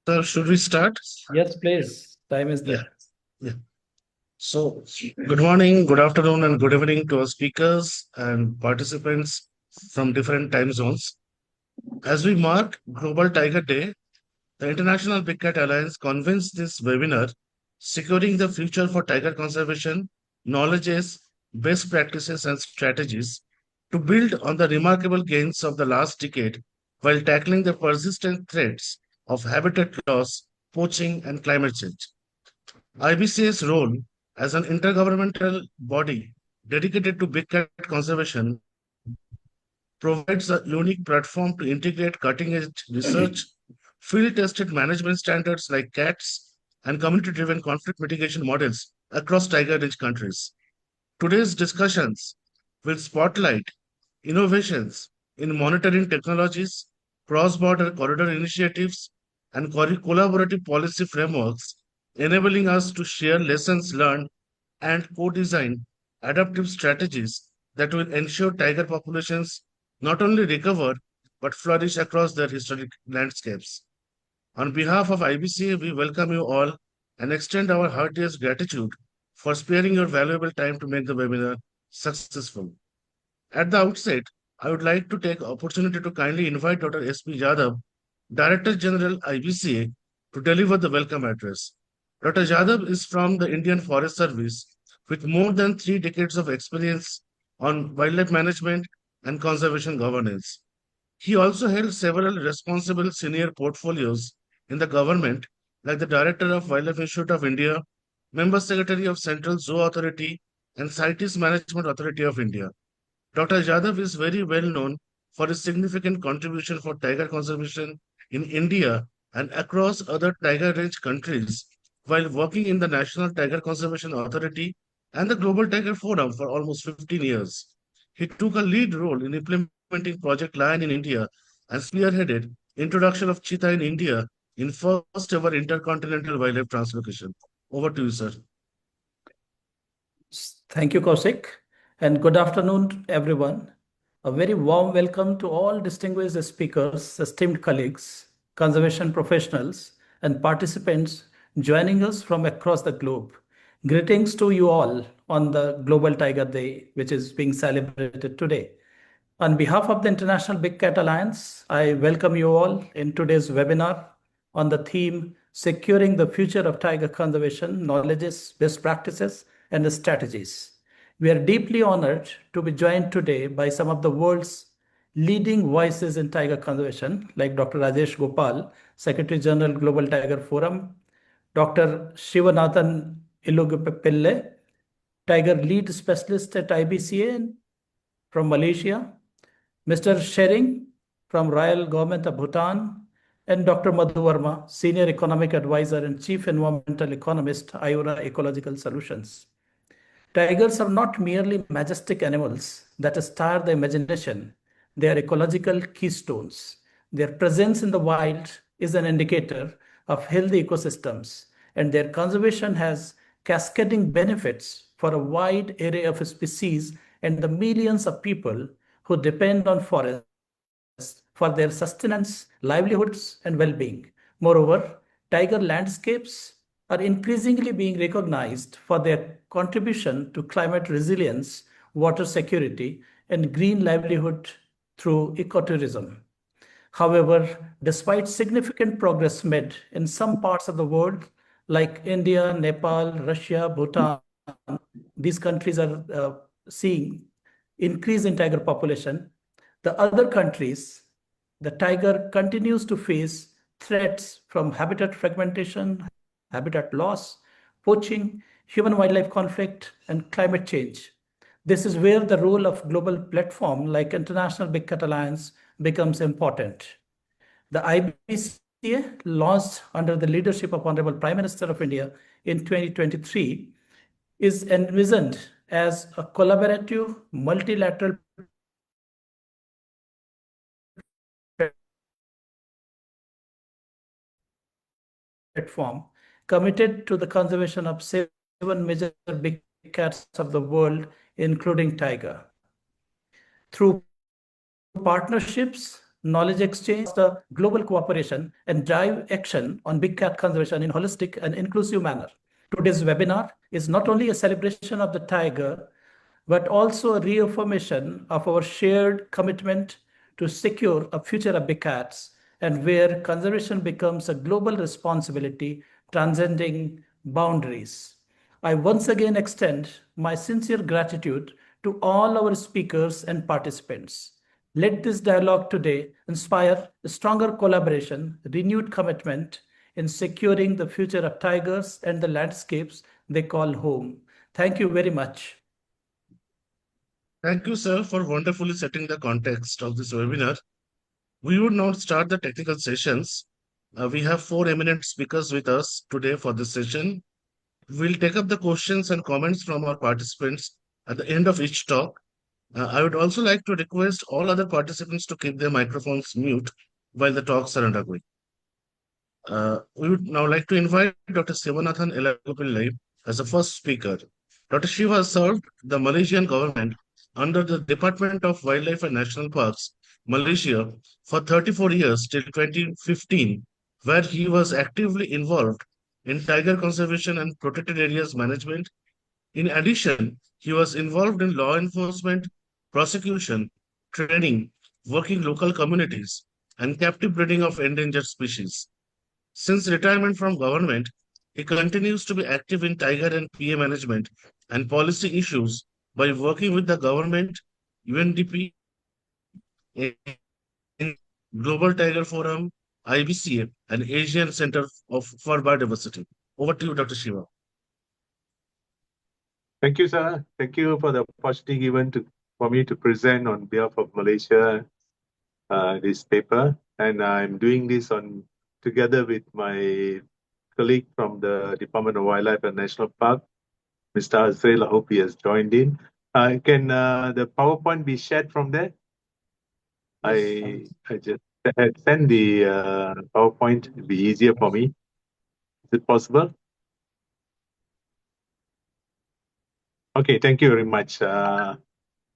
So should we start? Yes, please. Time is Yeah. there. Yeah. So good morning, good afternoon, and good evening to our speakers and participants from different time zones. As we mark Global Tiger Day, the International Big Cat Alliance convenes this webinar, Securing the Future for Tiger Conservation, Knowledges, Best Practices, and Strategies, to build on the remarkable gains of the last decade while tackling the persistent threats of habitat loss, poaching, and climate change. IBCA's role as an intergovernmental body dedicated to big cat conservation provides a unique platform to integrate cutting edge research, field tested management standards like CATS, and community driven conflict mitigation models across tiger rich countries. Today's discussions will spotlight innovations in monitoring technologies, cross border corridor initiatives, and collaborative policy frameworks, enabling us to share lessons learned and co design adaptive strategies that will ensure tiger populations not only recover but flourish across their historic landscapes. On behalf of IBCA, we welcome you all and extend our heartiest gratitude for sparing your valuable time to make the webinar successful. At the outset, I would like to take opportunity to kindly invite Dr. S.P. Yadav, Director General IBCA, to deliver the welcome address. Dr. Yadav is from the Indian Forest Service with more than 3 decades of experience on wildlife management and conservation governance. He also held several responsible senior portfolios in the government, like the Director of Wildlife Institute of India, Member Secretary of Central Zoo Authority, and CITES Management Authority of India. Dr. Yadav is very well known for his significant contribution for tiger conservation in India and across other tiger-rich countries while working in the National Tiger Conservation Authority and the Global Tiger Forum for almost 15 years. He took a lead role in implementing Project Lion in India and spearheaded introduction of cheetah in India in first ever intercontinental wildlife translocation. Over to you, sir. Thank you, Kaushik, and good afternoon, everyone. A very warm welcome to all distinguished speakers, esteemed colleagues, conservation professionals, and participants joining us from across the globe. Greetings to you all on the Global Tiger Day, which is being celebrated today. On behalf of the International Big Cat Alliance, I welcome you all in today's webinar on the theme Securing the Future of Tiger Conservation, Knowledges, Best Practices, and Strategies. We are deeply honored to be joined today by some of the world's leading voices in tiger conservation, like Dr. Rajesh Gopal, Secretary General, Global Tiger Forum, Dr. Shivanathan Ilugupille, Tiger Lead Specialist at IBCA from Malaysia, Mr. Shering from Royal Government of Bhutan, and Dr. Madhu Verma, Senior Economic Advisor and Chief Environmental Economist, IORA Ecological Solutions. Tigers are not merely majestic animals that stir the imagination. They are ecological keystones. Their presence in the wild is an indicator of healthy ecosystems, and their conservation has cascading benefits for a wide array of species and the millions of people who depend on forests for their sustenance, livelihoods, and well being. Moreover, tiger landscapes are increasingly being recognized for their contribution to climate resilience, water security, and green livelihood through ecotourism. However, despite significant progress made in some parts of the world, like India, Nepal, Russia, Bhutan, these countries are seeing increase in tiger population. The other countries, the tiger continues to face threats from habitat fragmentation, habitat loss, poaching, human wildlife conflict, and climate change. This is where the role of global platform like International Big Cat Alliance becomes important. The IBCA, launched under the leadership of Honorable Prime Minister of India in 2023, is envisioned as a collaborative multilateral platform committed to the conservation of 7 major big cats of the world, including tiger. Through partnerships knowledge exchange, the global cooperation, and drive action on big cat conservation in holistic and inclusive manner. Today's webinar is not only a celebration of the tiger, but also a reaffirmation of our shared commitment to secure a future of big cats and where conservation becomes a global responsibility transcending boundaries. I once again extend my sincere gratitude to all our speakers and participants. Let this dialogue today inspire a stronger collaboration, renewed commitment in securing the future of tigers and the landscapes they call home. Thank you very much. Thank you, sir, for wonderfully setting the context of this webinar. We would now start the technical sessions. We have four eminent speakers with us today for this session. We'll take up the questions and comments from our participants at the end of each talk. I would also like to request all other participants to keep their microphones mute while the talks are undergoing. We would now like to invite Dr. Sivanathan Elagopillai as the first speaker. Dr. Shiva served the Malaysian government under the Department of Wildlife and National Parks, Malaysia, for 34 years till 2015, where he was actively involved in tiger conservation and protected areas management. In addition, he was involved in law enforcement, prosecution, training, working local communities, and captive breeding of endangered species. Since retirement from government, he continues to be active in tiger and PA management and policy issues by working with the government, UNDP, Global Tiger Forum, IBCA, and Asian Center for Biodiversity. Over to you, Dr. Shiva. Thank you, sir. Thank you for the opportunity given for me to present on behalf of Malaysia this paper. And I'm doing this together with my colleague from the Department of Wildlife and National Park, Mr. Azrael. I hope he has joined in. Can the PowerPoint be shared from there? Yes. I just send the PowerPoint. It'll be easier for me. Is it possible? Okay, thank you very much. So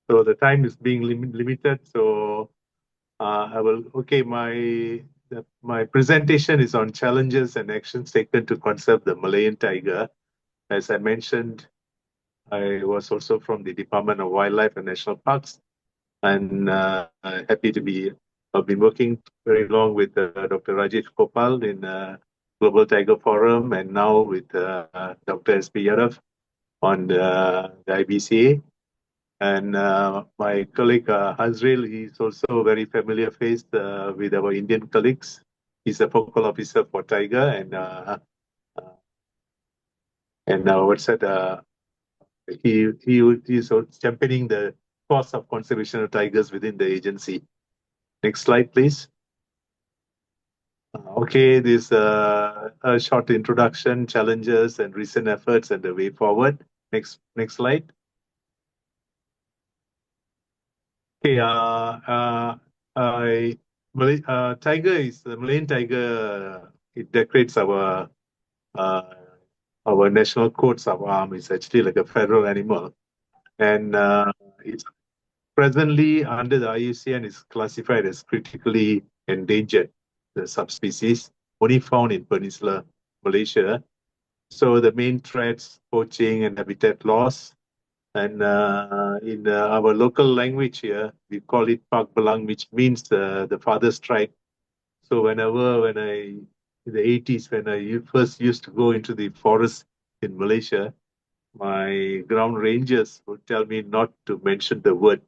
the time is being limited, so I will. Okay, my presentation is on challenges and actions taken to conserve the Malayan tiger. As I mentioned, I was also from the Department of Wildlife and National Parks, and happy to be. I've been working very long with Dr. Rajesh Gopal in Global Tiger Forum, and now with Dr. S.P. Yadav on the IBCA. And my colleague Hazril, he's also a very familiar face with our Indian colleagues. He's a focal officer for Tiger, and what's that? He's championing the cause of conservation of tigers within the agency. Next slide, please. Okay, this a short introduction, challenges, and recent efforts, and the way forward. Next slide. Okay, tiger is the Malayan tiger. It decorates our national coats of arms. It's actually like a federal animal, and it's presently under the IUCN is classified as critically endangered, the subspecies only found in Peninsular Malaysia. So the main threats: poaching and habitat loss. And in our local language here, we call it Pak Belang, which means the father's tribe. So in the 80s, when I first used to go into the forest in Malaysia, my ground rangers would tell me not to mention the word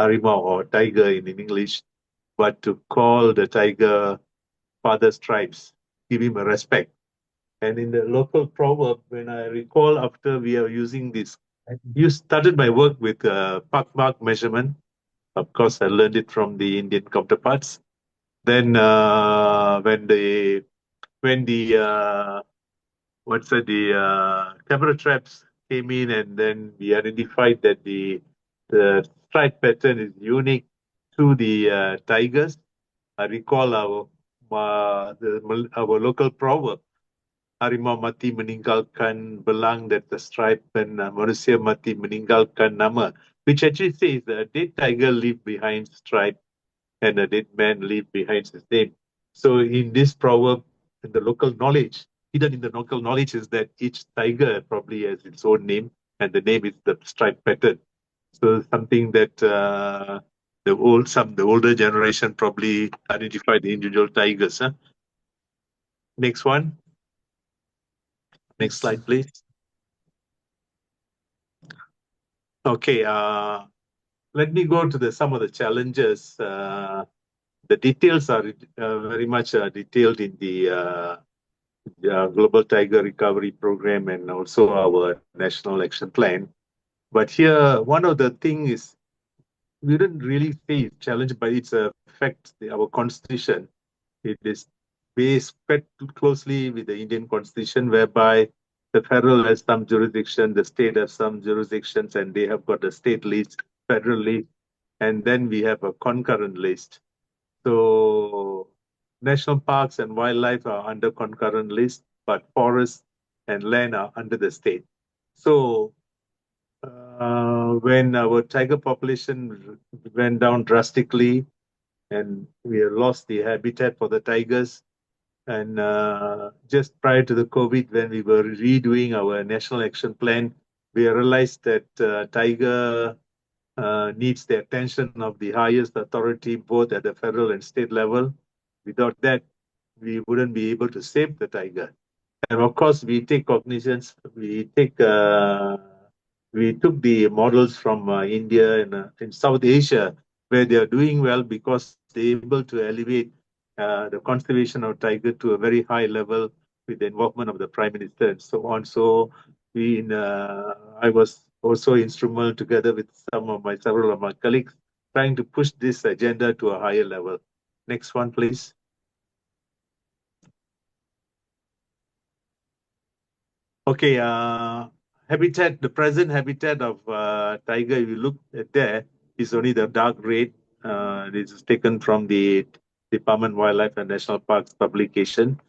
harimau or tiger in English, but to call the tiger father's tribes, give him a respect. And in the local proverb, when I recall after we are using this, you started my work with Pak mark measurement. Of course, I learned it from the Indian counterparts. Then when the camera traps came in, and then we identified that the stripe pattern is unique to the tigers. I recall our local proverb, harimau mati meninggalkan belang, that the stripe, and manusia mati meninggalkan nama, which actually says that dead tiger leave behind stripe and a dead man leave behind his name. So in this proverb, in the local knowledge, hidden in the local knowledge is that each tiger probably has its own name, and the name is the stripe pattern. So something that the older generation probably identified the individual tigers. Huh? Next one. Next slide, please. Okay. Let me go to some of the challenges. The details are very much detailed in the Global Tiger Recovery Program and also our National Action Plan. But here, one of the things is we didn't really say it's challenged, but it's affects our constitution. It is based quite closely with the Indian constitution, whereby the federal has some jurisdiction, the state has some jurisdictions, and they have got a state list, federal list, and then we have a concurrent list. So national parks and wildlife are under concurrent list, but forests and land are under the state. So when our tiger population went down drastically and we lost the habitat for the tigers, and just prior to the COVID, when we were redoing our national action plan, we realized that tiger needs the attention of the highest authority, both at the federal and state level. Without that, we wouldn't be able to save the tiger. And of course, we take cognizance. We took the models from India and in South Asia, where they are doing well because they're able to elevate the conservation of tiger to a very high level with the involvement of the Prime Minister and so on. So I was also instrumental together with several of my colleagues trying to push this agenda to a higher level. Next one, please. Okay, habitat, the present habitat of tiger, if you look at there, is only the dark red. This is taken from the Department of Wildlife and National Parks publication.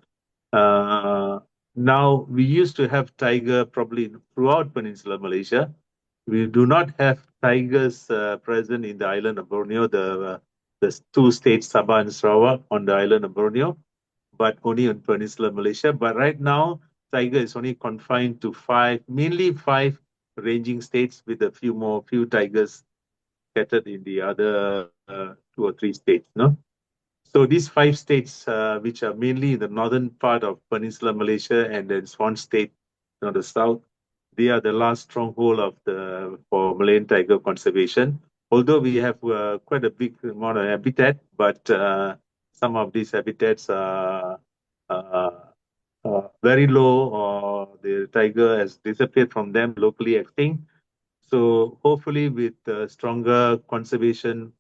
Now, we used to have tiger probably throughout Peninsular Malaysia. We do not have tigers present in the island of Borneo, the two states, Sabah and Sarawak, on the island of Borneo, but only in Peninsular Malaysia. But right now, tiger is only confined to mainly five ranging states, with a few tigers scattered in the other 2 or 3 states. No. So these 5 states, which are mainly in the northern part of Peninsular Malaysia and then Swan State, the south, they are the last stronghold for Malayan tiger conservation. Although we have quite a big amount of habitat, but some of these habitats are very low, or the tiger has disappeared from them, locally extinct. So hopefully, with stronger conservation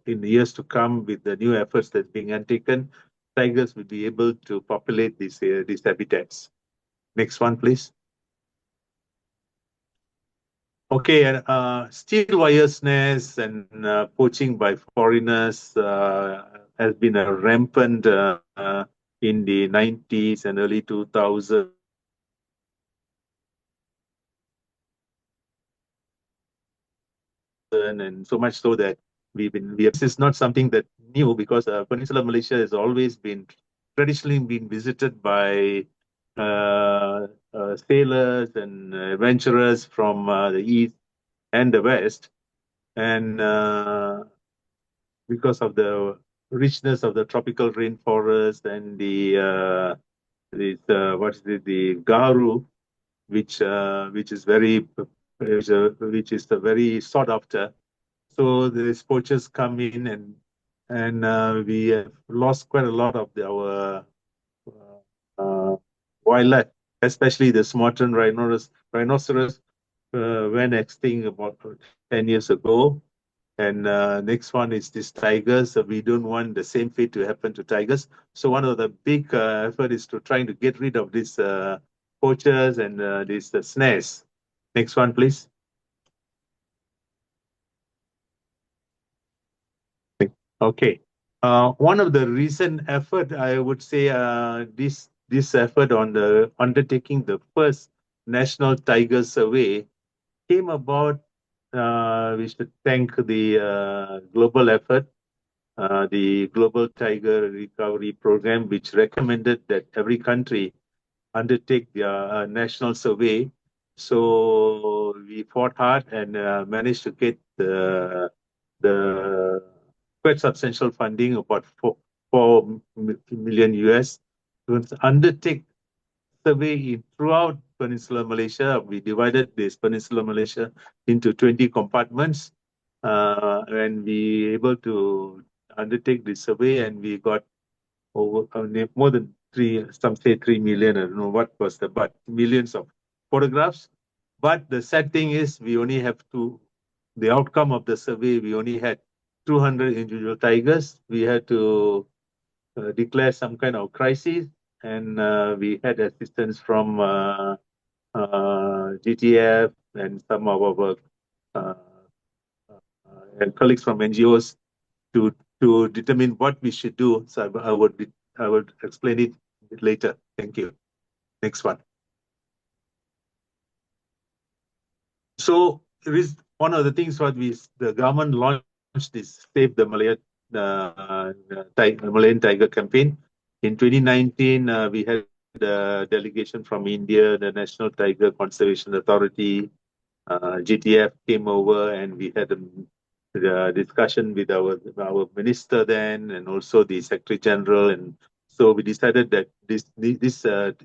in the years to come, with the new efforts that's being undertaken, tigers will be able to populate these habitats. Next one, please. Okay, steel wire snares and poaching by foreigners has been a rampant in the 90s and early 2000s. And so much so that this is not something that new, because Peninsular Malaysia has always been traditionally been visited by sailors and adventurers from the east and the west, and because of the richness of the tropical rainforest and the gaharu, which is which is very sought after. So the poachers come in, and we have lost quite a lot of our wildlife, especially the Sumatran rhinoceros went extinct about 10 years ago. And next one is this tigers. So we don't want the same fate to happen to tigers. So one of the big effort is to trying to get rid of these poachers and these snares. Next one, please. Okay. One of the recent effort, I would say, this effort on the undertaking the first national tiger survey came about. We should thank the global effort the Global Tiger Recovery Program, which recommended that every country undertake their national survey. So we fought hard and managed to get the quite substantial funding, about 4 million US, to undertake survey throughout Peninsular Malaysia. We divided this Peninsular Malaysia into 20 compartments, and we able to undertake the survey, and we got over more than some say 3 million. I don't know what was but millions of photographs. But the sad thing is, we only have the outcome of the survey, we only had 200 individual tigers. We had to declare some kind of crisis, and we had assistance from GTF and some of our colleagues from NGOs to determine what we should do. So I would explain it later. Thank you. Next one. So one of the things the government launched is Save the Malayan Tiger campaign. In 2019, we had a delegation from India, the National Tiger Conservation Authority, GTF came over, and we had a discussion with our minister then, and also the Secretary General. And so we decided that this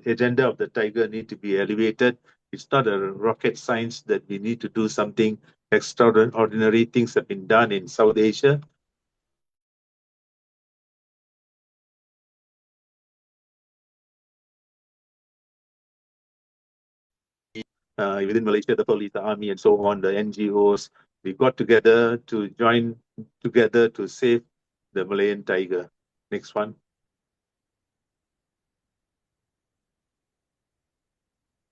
agenda of the tiger need to be elevated. It's not a rocket science that we need to do something extraordinary. Things have been done in South Asia. Within Malaysia, the police, the army, and so on, the NGOs, we got together to join together to save the Malayan tiger. Next one.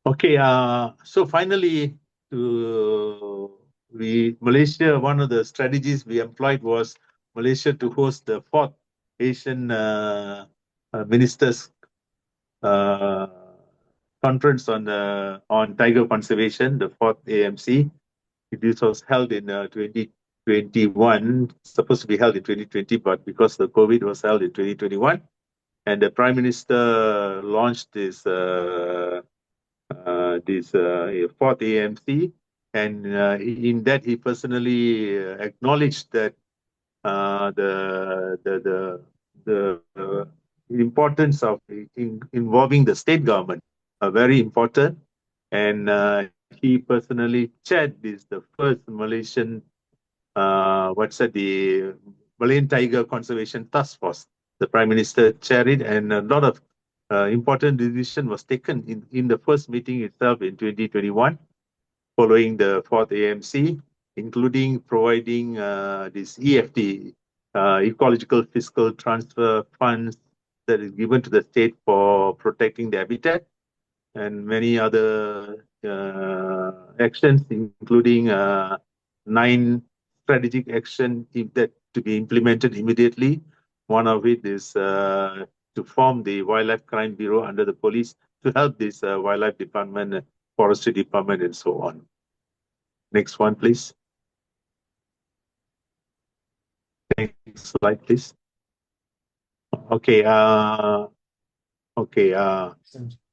Okay, so finally, Malaysia, one of the strategies we employed was Malaysia to host the 4th Asian Ministers Conference on Tiger Conservation, the 4th AMC. This was held in 2021, supposed to be held in 2020, but because the COVID was held in 2021. And the Prime Minister launched this 4th AMC, and in that he personally acknowledged that the importance of involving the state government are very important, and he personally chaired the first Malaysian the Malayan Tiger Conservation Task Force. The Prime Minister chaired it, and a lot of important decision was taken in the first meeting itself in 2021, following the 4th AMC, including providing this EFT, Ecological Fiscal Transfer Funds, that is given to the state for protecting the habitat, and many other actions, including 9 strategic action that to be implemented immediately. One of it is to form the Wildlife Crime Bureau under the police to help this Wildlife Department, Forestry Department, and so on. Next one, please. Next slide, please. Okay.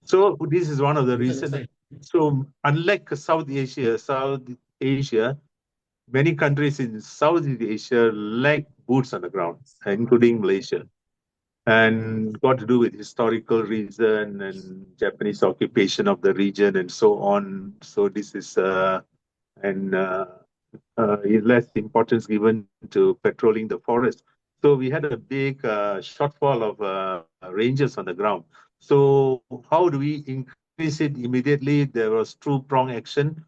So this is one of the reasons. So unlike South Asia, many countries in Southeast Asia lack boots on the ground, including Malaysia, and got to do with historical reason and Japanese occupation of the region and so on. So this is less importance given to patrolling the forest. So we had a big shortfall of rangers on the ground. So how do we increase it immediately? There was two-prong action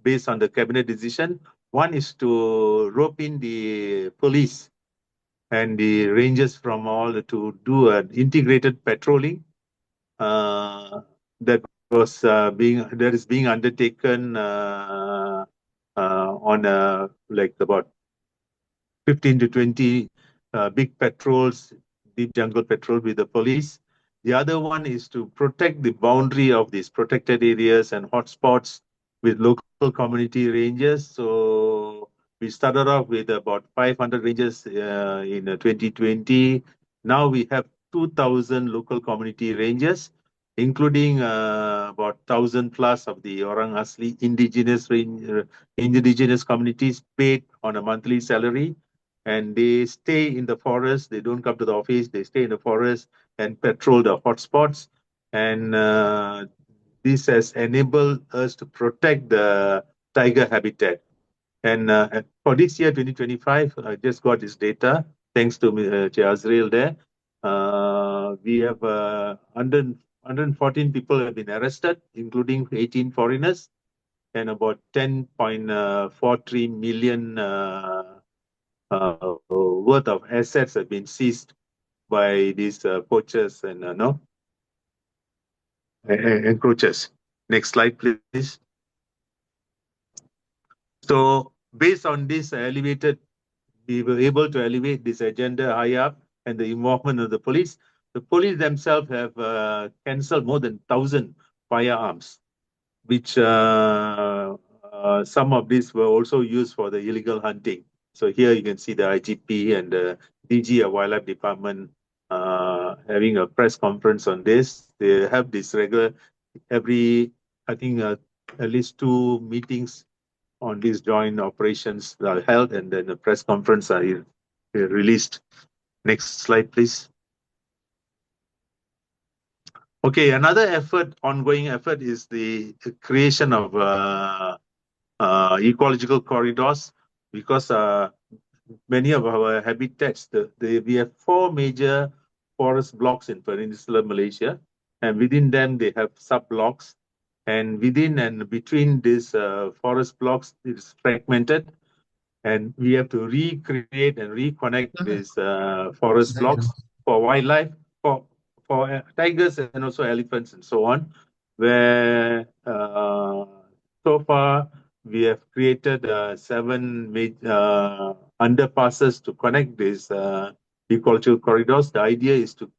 based on the cabinet decision. One is to rope in the police and the rangers from all to do an integrated patrolling that is being undertaken on like about 15 to 20 big patrols, deep jungle patrol with the police. The other one is to protect the boundary of these protected areas and hotspots with local community rangers. So We started off with about 500 rangers in 2020. Now we have 2,000 local community rangers, including about 1,000 plus of the Orang Asli indigenous communities paid on a monthly salary. And they stay in the forest. They don't come to the office. They stay in the forest and patrol the hotspots. And this has enabled us to protect the tiger habitat. And for this year, 2025, I just got this data, thanks to Azrael there. We have 114 people have been arrested, including 18 foreigners, and about 10.43 million worth of assets have been seized by these poachers and encroachers. Next slide, please. So based on this we were able to elevate this agenda high up and the involvement of the police. The police themselves have cancelled more than 1,000 firearms, which some of these were also used for the illegal hunting. So here you can see the IGP and the DG of Wildlife Department having a press conference on this. They have this regular, I think, at least 2 meetings on these joint operations are held, and then the press conference are released. Next slide, please. Okay, another ongoing effort, is the creation of ecological corridors, because many of our habitats, we have 4 major forest blocks in Peninsular Malaysia, and within them they have sub-blocks. And within and between these forest blocks, it is fragmented, and we have to recreate and reconnect these forest blocks for wildlife, for tigers and also elephants and so on, where so far we have created 7 underpasses to connect these ecological corridors. The idea is to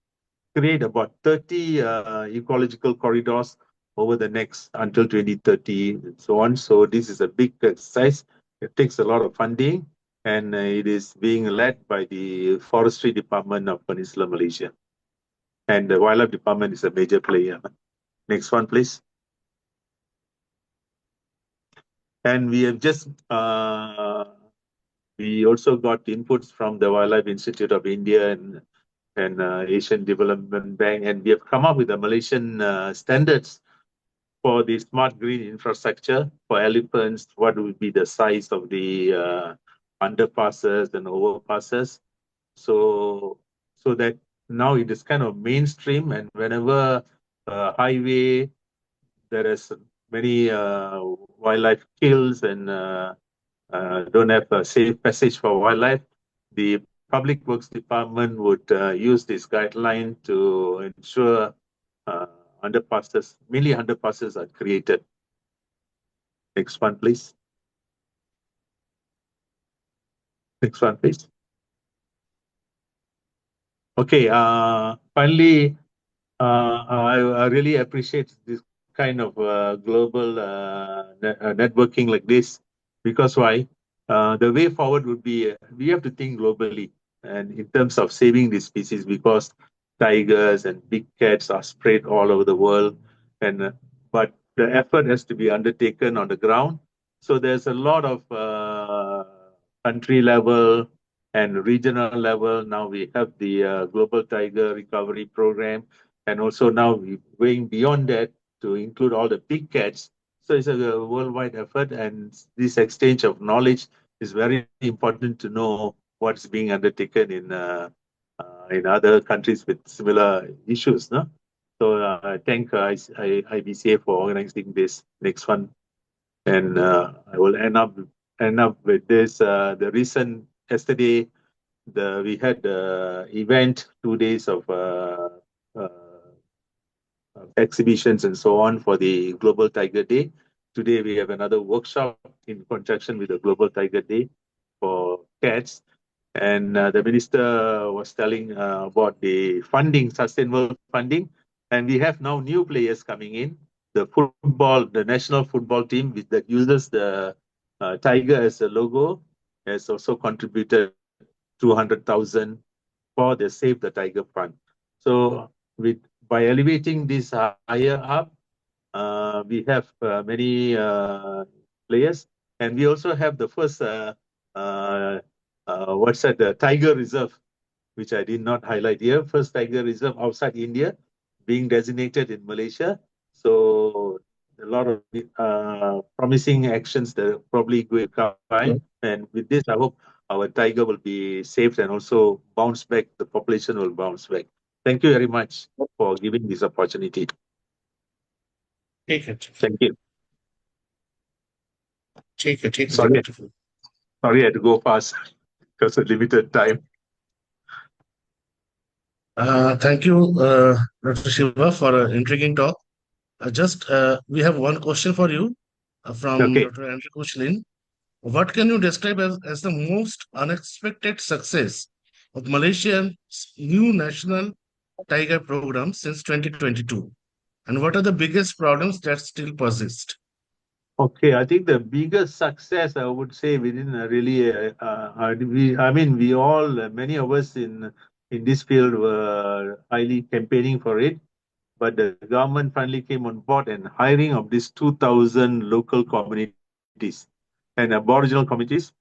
create about 30 ecological corridors over the next until 2030 and so on. So this is a big exercise. It takes a lot of funding, and it is being led by the Forestry Department of Peninsular Malaysia. And the Wildlife Department is a major player. Next one, please. And we have just we also got inputs from the Wildlife Institute of India and Asian Development Bank, and we have come up with the Malaysian standards for the smart green infrastructure for elephants. What would be the size of the underpasses and overpasses? So that now it is kind of mainstream, and whenever highway there is many wildlife kills and don't have a safe passage for wildlife, the Public Works Department would use this guideline to ensure underpasses, mainly underpasses, are created. Next one, please. Next one, please. Okay, finally, I really appreciate this kind of global networking like this, because why? The way forward would be we have to think globally and in terms of saving these species, because tigers and big cats are spread all over the world, and but the effort has to be undertaken on the ground. So there's a lot of country level and regional level. Now we have the Global Tiger Recovery Program, and also now we're going beyond that to include all the big cats. So it's a worldwide effort, and this exchange of knowledge is very important to know what's being undertaken in other countries with similar issues. No? So I thank IBCA for organizing this. Next one, and I will end up with this. The recent yesterday, we had the event, 2 days of exhibitions and so on for the Global Tiger Day. Today we have another workshop in conjunction with the Global Tiger Day for cats. And the minister was telling about the funding, sustainable funding. And we have now new players coming in. The national football team that uses the tiger as a logo. has also contributed 200,000 for the Save the Tiger Fund. So by elevating this higher up, we have many players, and we also have the first the Tiger Reserve, which I did not highlight here. First Tiger Reserve outside India, being designated in Malaysia. So a lot of promising actions that are probably going to come. And with this, I hope our tiger will be saved and also bounce back. The population will bounce back. Thank you very much for giving this opportunity. Take it. Thank you. Take it. Sorry, Beautiful. sorry, I had to go fast because of limited time. Thank you, Dr. Shiva, for an intriguing talk. We have one question for you from Okay. Dr. Andrew Kushlin. What can you describe as the most unexpected success of Malaysia's new national tiger program since 2022? And what are the biggest problems that still persist? Okay, I think the biggest success I would say within we all, many of us in this field were highly campaigning for it, but the government finally came on board and hiring of these 2,000 local communities and Aboriginal communities.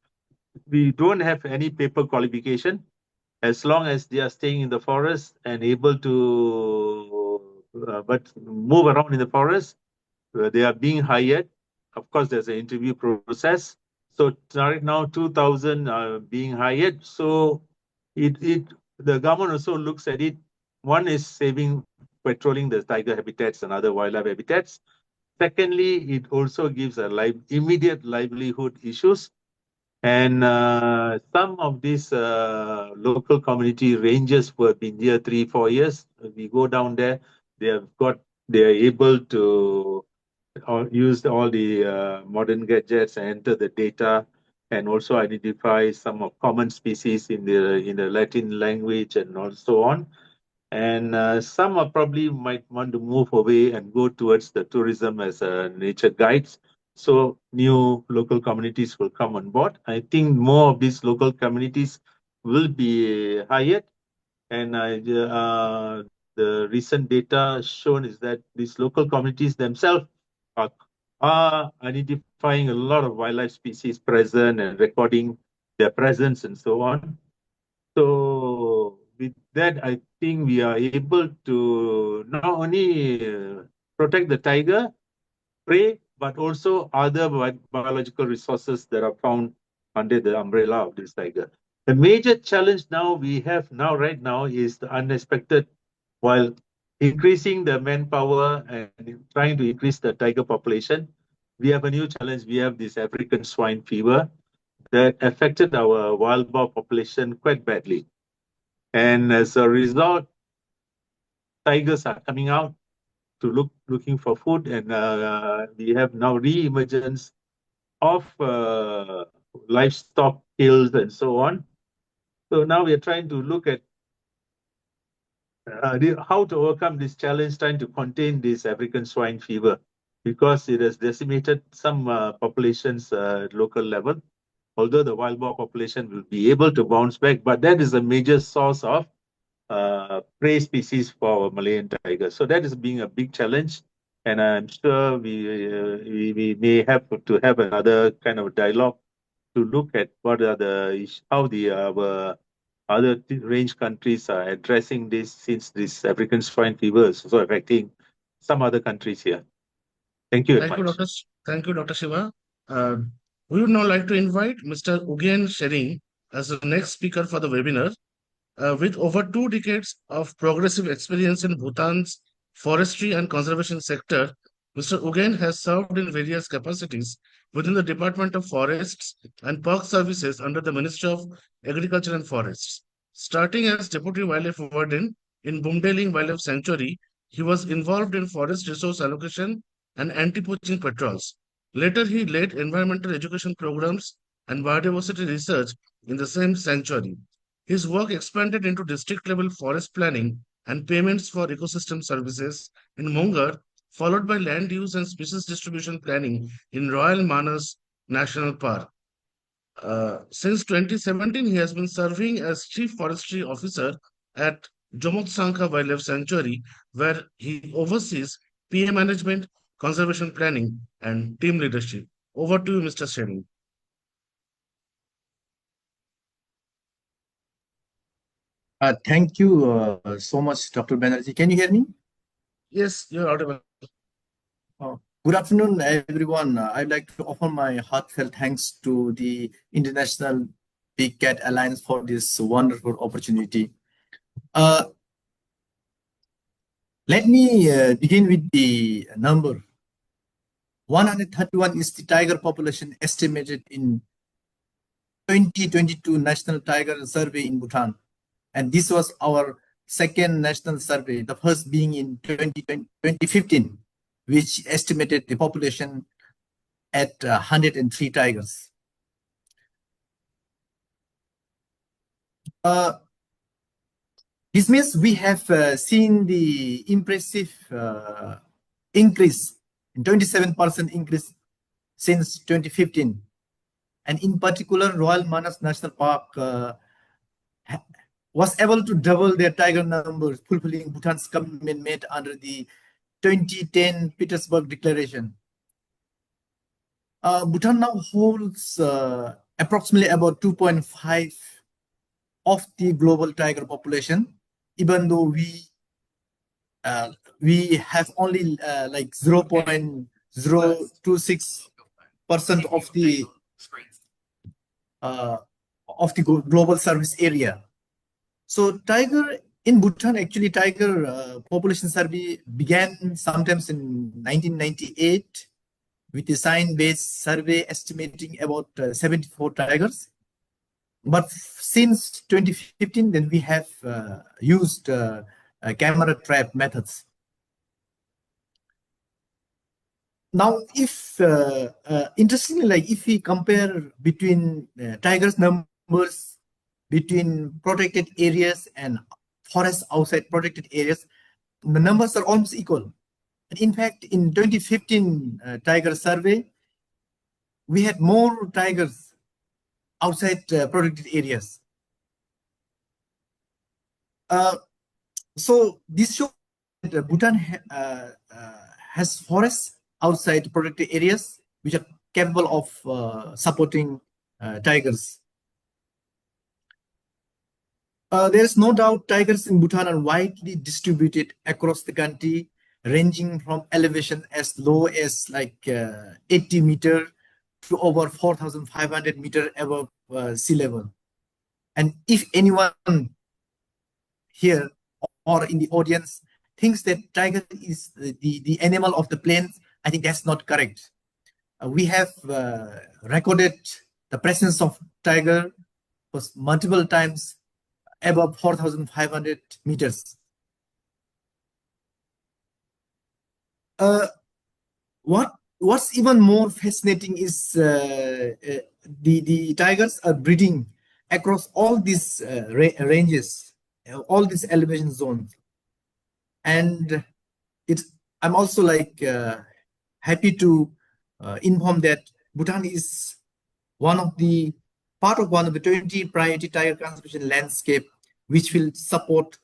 We don't have any paper qualification as long as they are staying in the forest and able to but move around in the forest. They are being hired. Of course, there's an interview process. So right now, 2,000 are being hired. So it the government also looks at it. One is saving, patrolling the tiger habitats and other wildlife habitats. Secondly, it also gives immediate livelihood issues. And some of these local community rangers who have been here 3-4 years, we go down there, they are able to use all the modern gadgets and enter the data and also identify some of common species in the Latin language and also on. And some are probably might want to move away and go towards the tourism as nature guides. So new local communities will come on board. I think more of these local communities will be hired. And the recent data shown is that these local communities themselves are, are identifying a lot of wildlife species present and recording their presence and so on. So with that, I think we are able to not only protect the tiger, prey, but also other biological resources that are found under the umbrella of this tiger. The major challenge now we have right now is the unexpected, while increasing the manpower and trying to increase the tiger population, we have a new challenge. We have this African swine fever that affected our wild boar population quite badly. And as a result, tigers are coming out to looking for food, and we have now re-emergence of livestock kills and so on. So now we are trying to look at how to overcome this challenge, trying to contain this African swine fever, because it has decimated some populations at local level. Although the wild boar population will be able to bounce back, but that is a major source of prey species for Malayan tiger. So that is being a big challenge, and I'm sure we may have to have another kind of dialogue to look at what are how the other range countries are addressing this, since this African swine fever is also affecting some other countries here. Thank you very Thank you, much. Thank you, Dr. Shiva. We would now like to invite Mr. Ugen Shering as the next speaker for the webinar. With over 2 decades of progressive experience in Bhutan's forestry and conservation sector, Mr. Ugen has served in various capacities within the Department of Forests and Park Services under the Ministry of Agriculture and Forests. Starting as Deputy Wildlife Warden in Bumdeling Wildlife Sanctuary, he was involved in forest resource allocation and anti-poaching patrols. Later, he led environmental education programs and biodiversity research in the same sanctuary. His work expanded into district level forest planning and payments for ecosystem services in Mongar, followed by land use and species distribution planning in Royal Manas National Park. Since 2017, he has been serving as Chief Forestry Officer at Jomotsanka Wildlife Sanctuary, where he oversees PA management, conservation planning, and team leadership. Over to you, Mr. Shen. Thank you so much, Dr. Banerjee. Can you hear me? Yes, you're audible. Good afternoon, everyone. I'd like to offer my heartfelt thanks to the International Big Cat Alliance for this wonderful opportunity. Let me begin with the number. 131 is the tiger population estimated in 2022 National Tiger Survey in Bhutan. And this was our second national survey, the first being in 2015, which estimated the population at 103 tigers. This means we have seen the impressive increase, 27% increase since 2015. And in particular, Royal Manas National Park was able to double their tiger numbers, fulfilling Bhutan's commitment made under the 2010 Petersburg Declaration. Bhutan now holds approximately about 2.5 of the global tiger population, even though we have only like 0.026% of the global service area. So tiger in Bhutan, actually tiger population survey began sometimes in 1998 with a sign-based survey estimating about 74 tigers. But since 2015, then we have used camera trap methods. Now, if interestingly, like if we compare between tigers numbers between protected areas and forests outside protected areas, the numbers are almost equal. And in fact, in 2015 tiger survey, we had more tigers outside protected areas. So this shows that Bhutan has forests outside protected areas which are capable of supporting tigers. There is no doubt tigers in Bhutan are widely distributed across the country, ranging from elevation as low as like 80 meters to over 4,500 meters above sea level. And if anyone here or in the audience thinks that tiger is the animal of the plains, I think that's not correct. We have recorded the presence of tiger was multiple times above 4,500 meters. What's even more fascinating is the tigers are breeding across all these ranges, all these elevation zones. And I'm also like happy to inform that Bhutan is one of the 20 priority tiger conservation landscape, which will support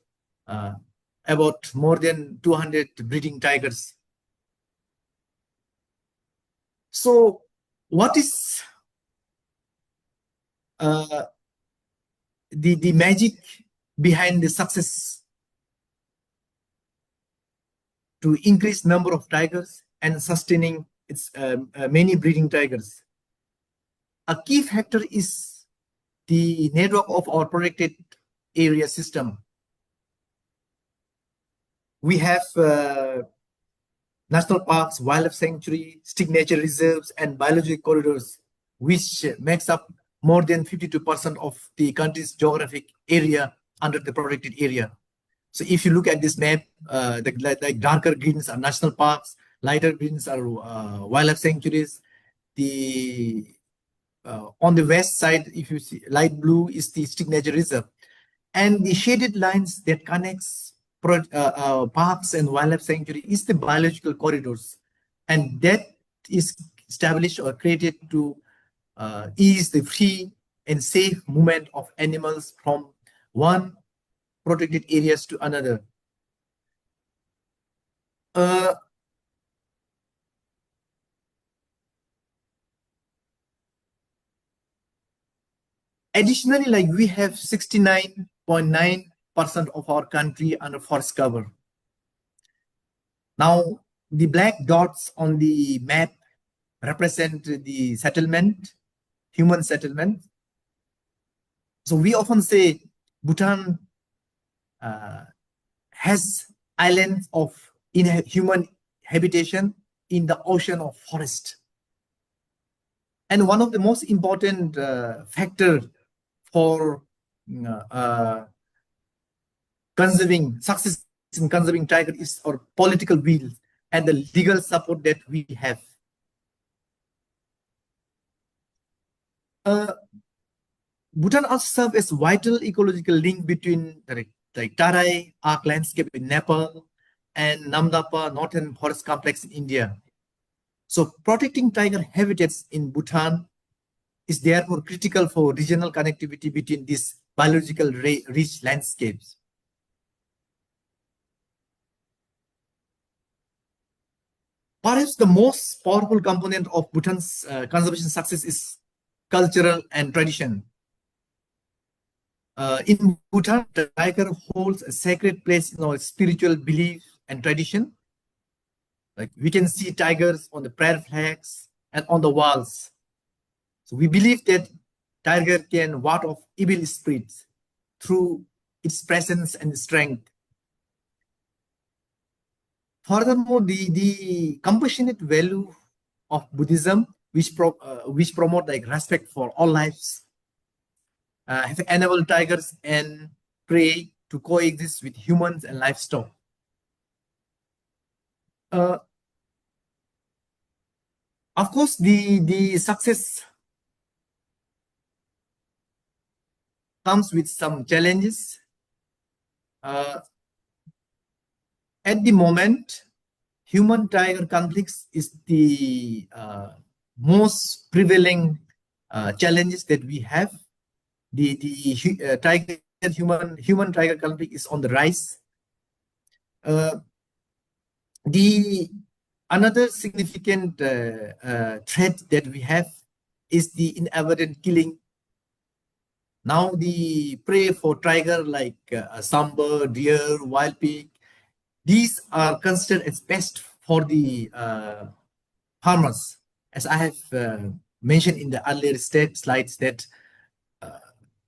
about more than 200 breeding tigers. So what is the magic behind the success to increase number of tigers and sustaining its many breeding tigers? A key factor is the network of our protected area system. We have national parks, wildlife sanctuary, stick nature reserves, and biological corridors, which makes up more than 52% of the country's geographic area under the protected area. So if you look at this map, the darker greens are national parks, lighter greens are wildlife sanctuaries. On the west side, if you see light blue is the stick nature reserve, and the shaded lines that connects parks and wildlife sanctuary is the biological corridors, and that is established or created to ease the free and safe movement of animals from one protected areas to another. Additionally, like we have 69.9% of our country under forest cover. Now, the black dots on the map represent the settlement, human settlement. So we often say Bhutan has islands of human habitation in the ocean of forest. And one of the most important factor for success in conserving tiger is our political will and the legal support that we have. Bhutan also serves as vital ecological link between the Tarai Arc landscape in Nepal and Namdapa Northern Forest Complex in India. So protecting tiger habitats in Bhutan is therefore critical for regional connectivity between these biological rich landscapes. Perhaps the most powerful component of Bhutan's conservation success is cultural and tradition. In Bhutan, the tiger holds a sacred place in our spiritual belief and tradition. Like we can see tigers on the prayer flags and on the walls. So we believe that tiger can ward off evil spirits through its presence and strength. Furthermore, the compassionate value of Buddhism, which promote like respect for all lives, have enabled tigers and prey to coexist with humans and livestock. Of course, the success comes with some challenges. At the moment, human-tiger conflicts is the most prevailing challenges that we have. The human-tiger conflict is on the rise. Another significant threat that we have is the inadvertent killing. Now the prey for tiger like sambar, deer, wild pig, these are considered as best for the farmers. As I have mentioned in the earlier slides that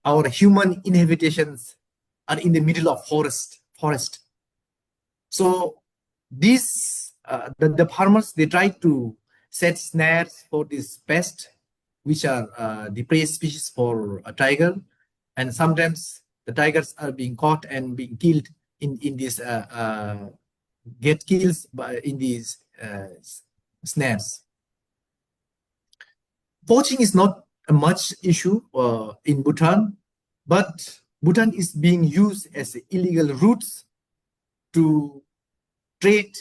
our human inhabitations are in the middle of forest. So these the farmers, they try to set snares for this pest, which are the prey species for a tiger, and sometimes the tigers are being caught and being killed in these get kills in these snares. Poaching is not a much issue in Bhutan, but Bhutan is being used as illegal routes to trade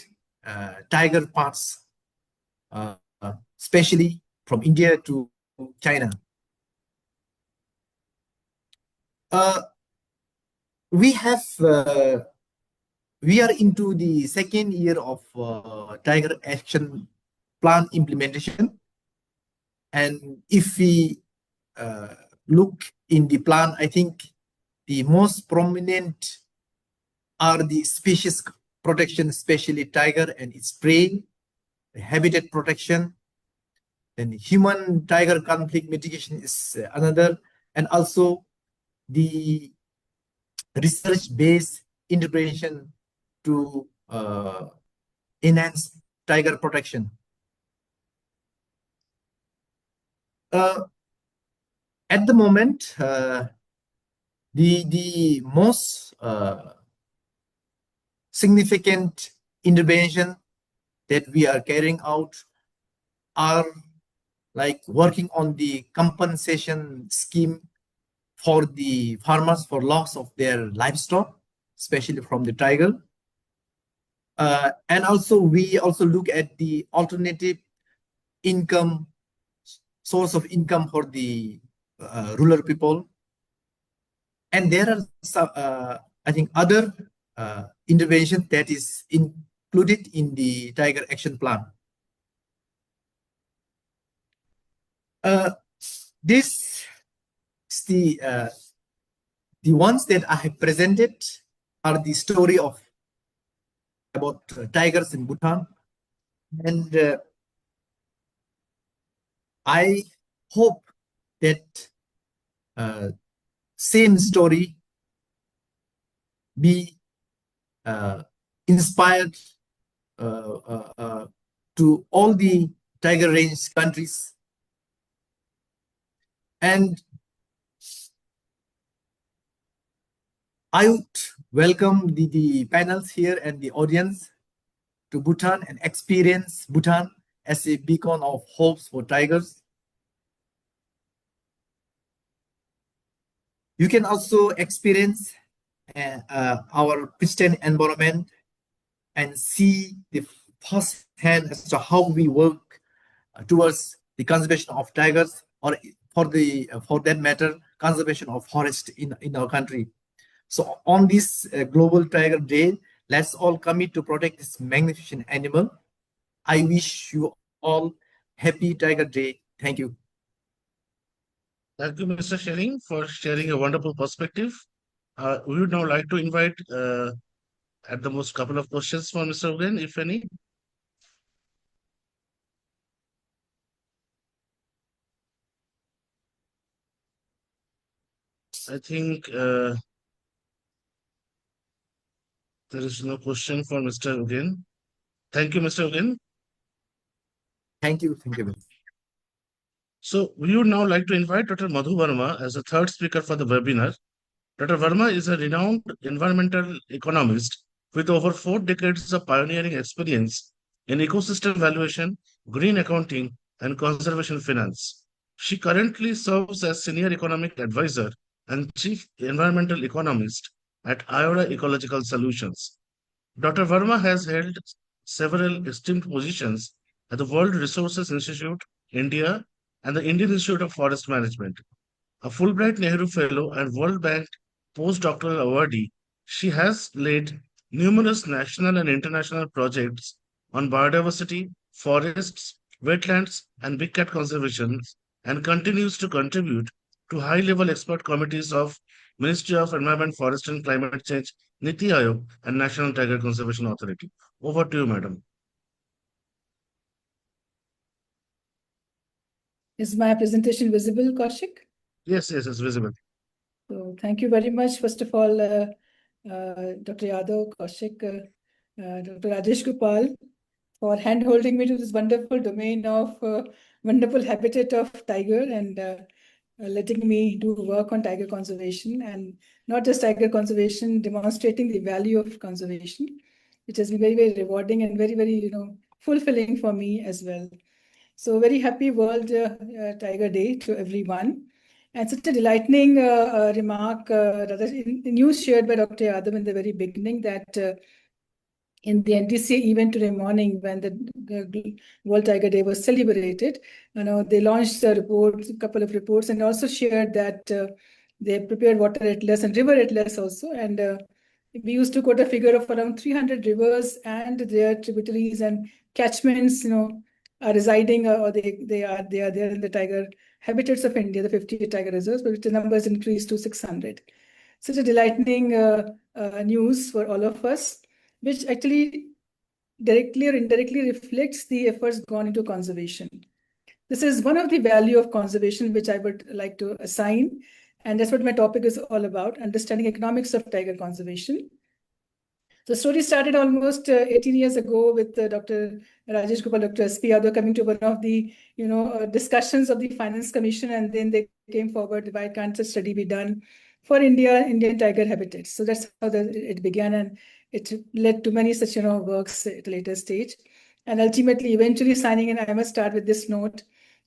tiger parts, especially from India to China. We are into the second year of Tiger Action Plan implementation. And if we look in the plan, I think the most prominent are the species protection, especially tiger and its prey, the habitat protection, then human-tiger conflict mitigation is another, and also the research-based interpretation to enhance tiger protection. At the moment, the most significant intervention that we are carrying out are like working on the compensation scheme for the farmers for loss of their livestock, especially from the tiger. And also we also look at the alternative income source of income for the rural people. And there are some, I think, other intervention that is included in the Tiger Action Plan. This is the ones that I have presented are the story of about tigers in Bhutan, and I hope that same story be inspired to all the tiger range countries. And I would welcome the panels here and the audience to Bhutan and experience Bhutan as a beacon of hopes for tigers. You can also experience our pristine environment and see the first hand as to how we work towards the conservation of tigers, or for that matter, conservation of forest in our country. So on this Global Tiger Day, let's all commit to protect this magnificent animal. I wish you all happy Tiger Day. Thank you. Thank you, Mr. Sharing, for sharing a wonderful perspective. We would now like to invite at the most couple of questions for Mr. Ugen, if any. I think there is no question for Mr. Ugen. Thank you, Mr. Ugen. Thank you. Thank you. So we would now like to invite Dr. Madhu Verma as the third speaker for the webinar. Dr. Verma is a renowned environmental economist with over 4 decades of pioneering experience in ecosystem valuation, green accounting, and conservation finance. She currently serves as Senior Economic Advisor and Chief Environmental Economist at IORA Ecological Solutions. Dr. Verma has held several esteemed positions at the World Resources Institute, India, and the Indian Institute of Forest Management. A Fulbright Nehru Fellow and World Bank postdoctoral awardee, she has led numerous national and international projects on biodiversity, forests, wetlands, and big cat conservation, and continues to contribute to high-level expert committees of Ministry of Environment, Forest and Climate Change, Niti Aayog, and National Tiger Conservation Authority. Over to you, madam. Is my presentation visible, Kaushik? Yes, yes, it's visible. So thank you very much, first of all, Dr. Yadav, Kaushik, Dr. Rajesh Gopal, for hand-holding me to this wonderful domain of wonderful habitat of tiger, and letting me do work on tiger conservation, and not just tiger conservation, demonstrating the value of conservation, which has been very, very rewarding and very, very, fulfilling for me as well. So very happy World Tiger Day to everyone. And such a delightening remark, rather news shared by Dr. Yadav in the very beginning, that in the NTCA event today morning, when the World Tiger Day was celebrated, they launched a couple of reports, and also shared that they prepared water atlas and river atlas also. And we used to quote a figure of around 300 rivers and their tributaries and catchments, are residing, or they are there in the tiger habitats of India, the 50 tiger reserves, but the numbers increased to 600. Such a delightening news for all of us, which actually directly or indirectly reflects the efforts gone into conservation. This is one of the value of conservation which I would like to assign, and that's what my topic is all about: understanding economics of tiger conservation. The story started almost 18 years ago with Dr. Rajesh Gopal, Dr. S.P. Yadav coming to one of the discussions of the Finance Commission, and then they came forward, why can't a study be done for Indian tiger habitats? So that's how it began, and it led to many such works at a later stage, and ultimately, eventually signing. And I must start with this note: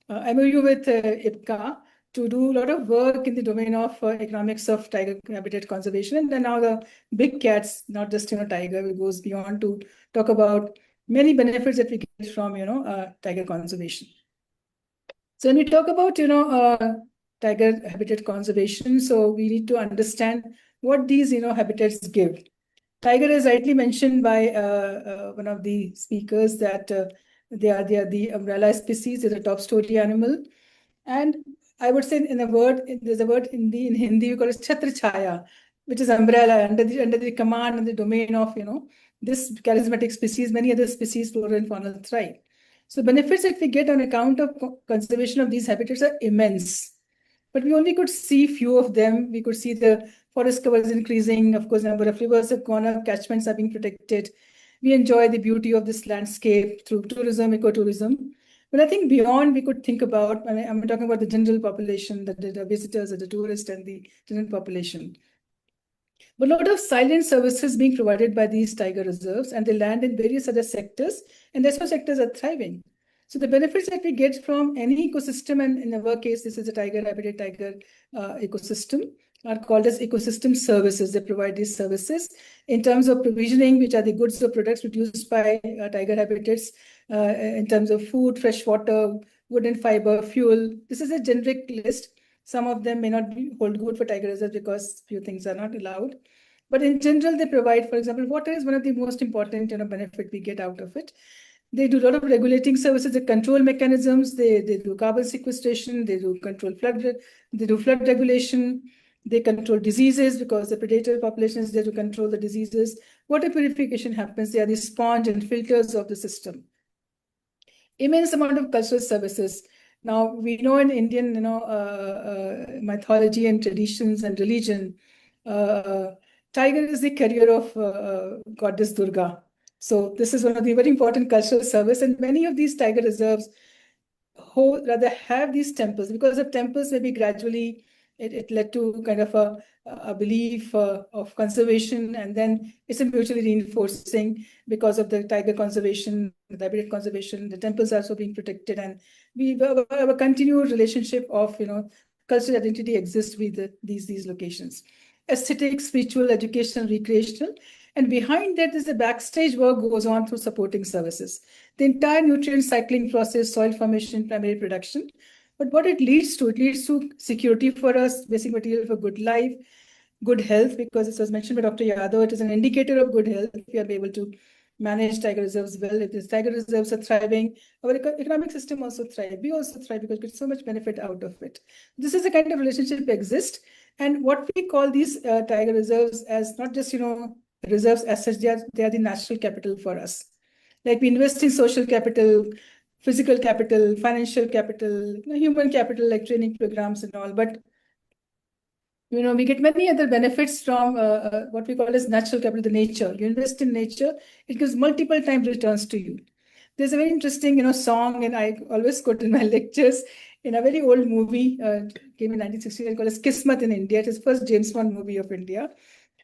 MOU with IBCA to do a lot of work in the domain of economics of tiger habitat conservation. And then now the big cats, not just tiger, it goes beyond to talk about many benefits that we get from tiger conservation. So when we talk about, tiger habitat conservation, so we need to understand what these, habitats give. Tiger is rightly mentioned by one of the speakers that they are the umbrella species, they're the top story animal. And I would say in a word, there's a word in Hindi we call it Chhatra Chhaya, which is umbrella under the command and the domain of, this charismatic species, many other species, flora and fauna thrive. So benefits that we get on account of conservation of these habitats are immense. But we only could see few of them. We could see the forest cover is increasing. Of course, number of rivers have gone up, catchments are being protected. We enjoy the beauty of this landscape through tourism, ecotourism. But I think beyond we could think about, I'm talking about the general population, the visitors, the tourists, and the general population. But a lot of silent services being provided by these tiger reserves, and they land in various other sectors, and those sectors are thriving. So the benefits that we get from any ecosystem, and in our case, this is a tiger habitat, tiger ecosystem, are called as ecosystem services. They provide these services in terms of provisioning, which are the goods or products produced by tiger habitats, in terms of food, fresh water, wood and fiber, fuel. This is a generic list. Some of them may not hold good for tiger reserves because few things are not allowed. But in general, they provide, for example, water is one of the most important benefit we get out of it. They do a lot of regulating services, they control mechanisms, they do carbon sequestration, they do control they do flood regulation, they control diseases because the predator population is there to control the diseases. Water purification happens, they are the sponge and filters of the system. Immense amount of cultural services. Now, we know in Indian, mythology and traditions and religion, tiger is the carrier of goddess Durga. So this is one of the very important cultural service, and many of these tiger reserves rather have these temples, because of temples maybe gradually it led to kind of a belief of conservation, and then it's a mutually reinforcing because of the tiger conservation, the habitat conservation, the temples are also being protected, and we have a continued relationship of cultural identity exists with these locations. Aesthetic, spiritual, educational, recreational, and behind that is the backstage work goes on through supporting services. The entire nutrient cycling process, soil formation, primary production. But what it leads to security for us, basic material for good life, good health, because it was mentioned by Dr. Yadav, it is an indicator of good health if you are able to manage tiger reserves well. If these tiger reserves are thriving, our economic system also thrives. We also thrive because we get so much benefit out of it. This is the kind of relationship exists. And what we call these tiger reserves as not just, reserves as such, they are the natural capital for us. Like we invest in social capital, physical capital, financial capital, human capital, like training programs and all. But we get many other benefits from what we call as natural capital, the nature. You invest in nature, it gives multiple times returns to you. There's a very interesting, song, and I always quote in my lectures, in a very old movie, came in 1969, called as Kismat in India. It is the first James Bond movie of India.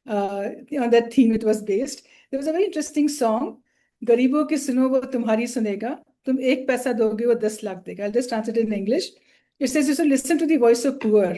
On that theme it was based. There was a very interesting song, Garibon ki suno wo tumhari sunega, tum ek paisa doge wo 10 lakh dega. I'll just translate it in English. It says you should listen to the voice of poor.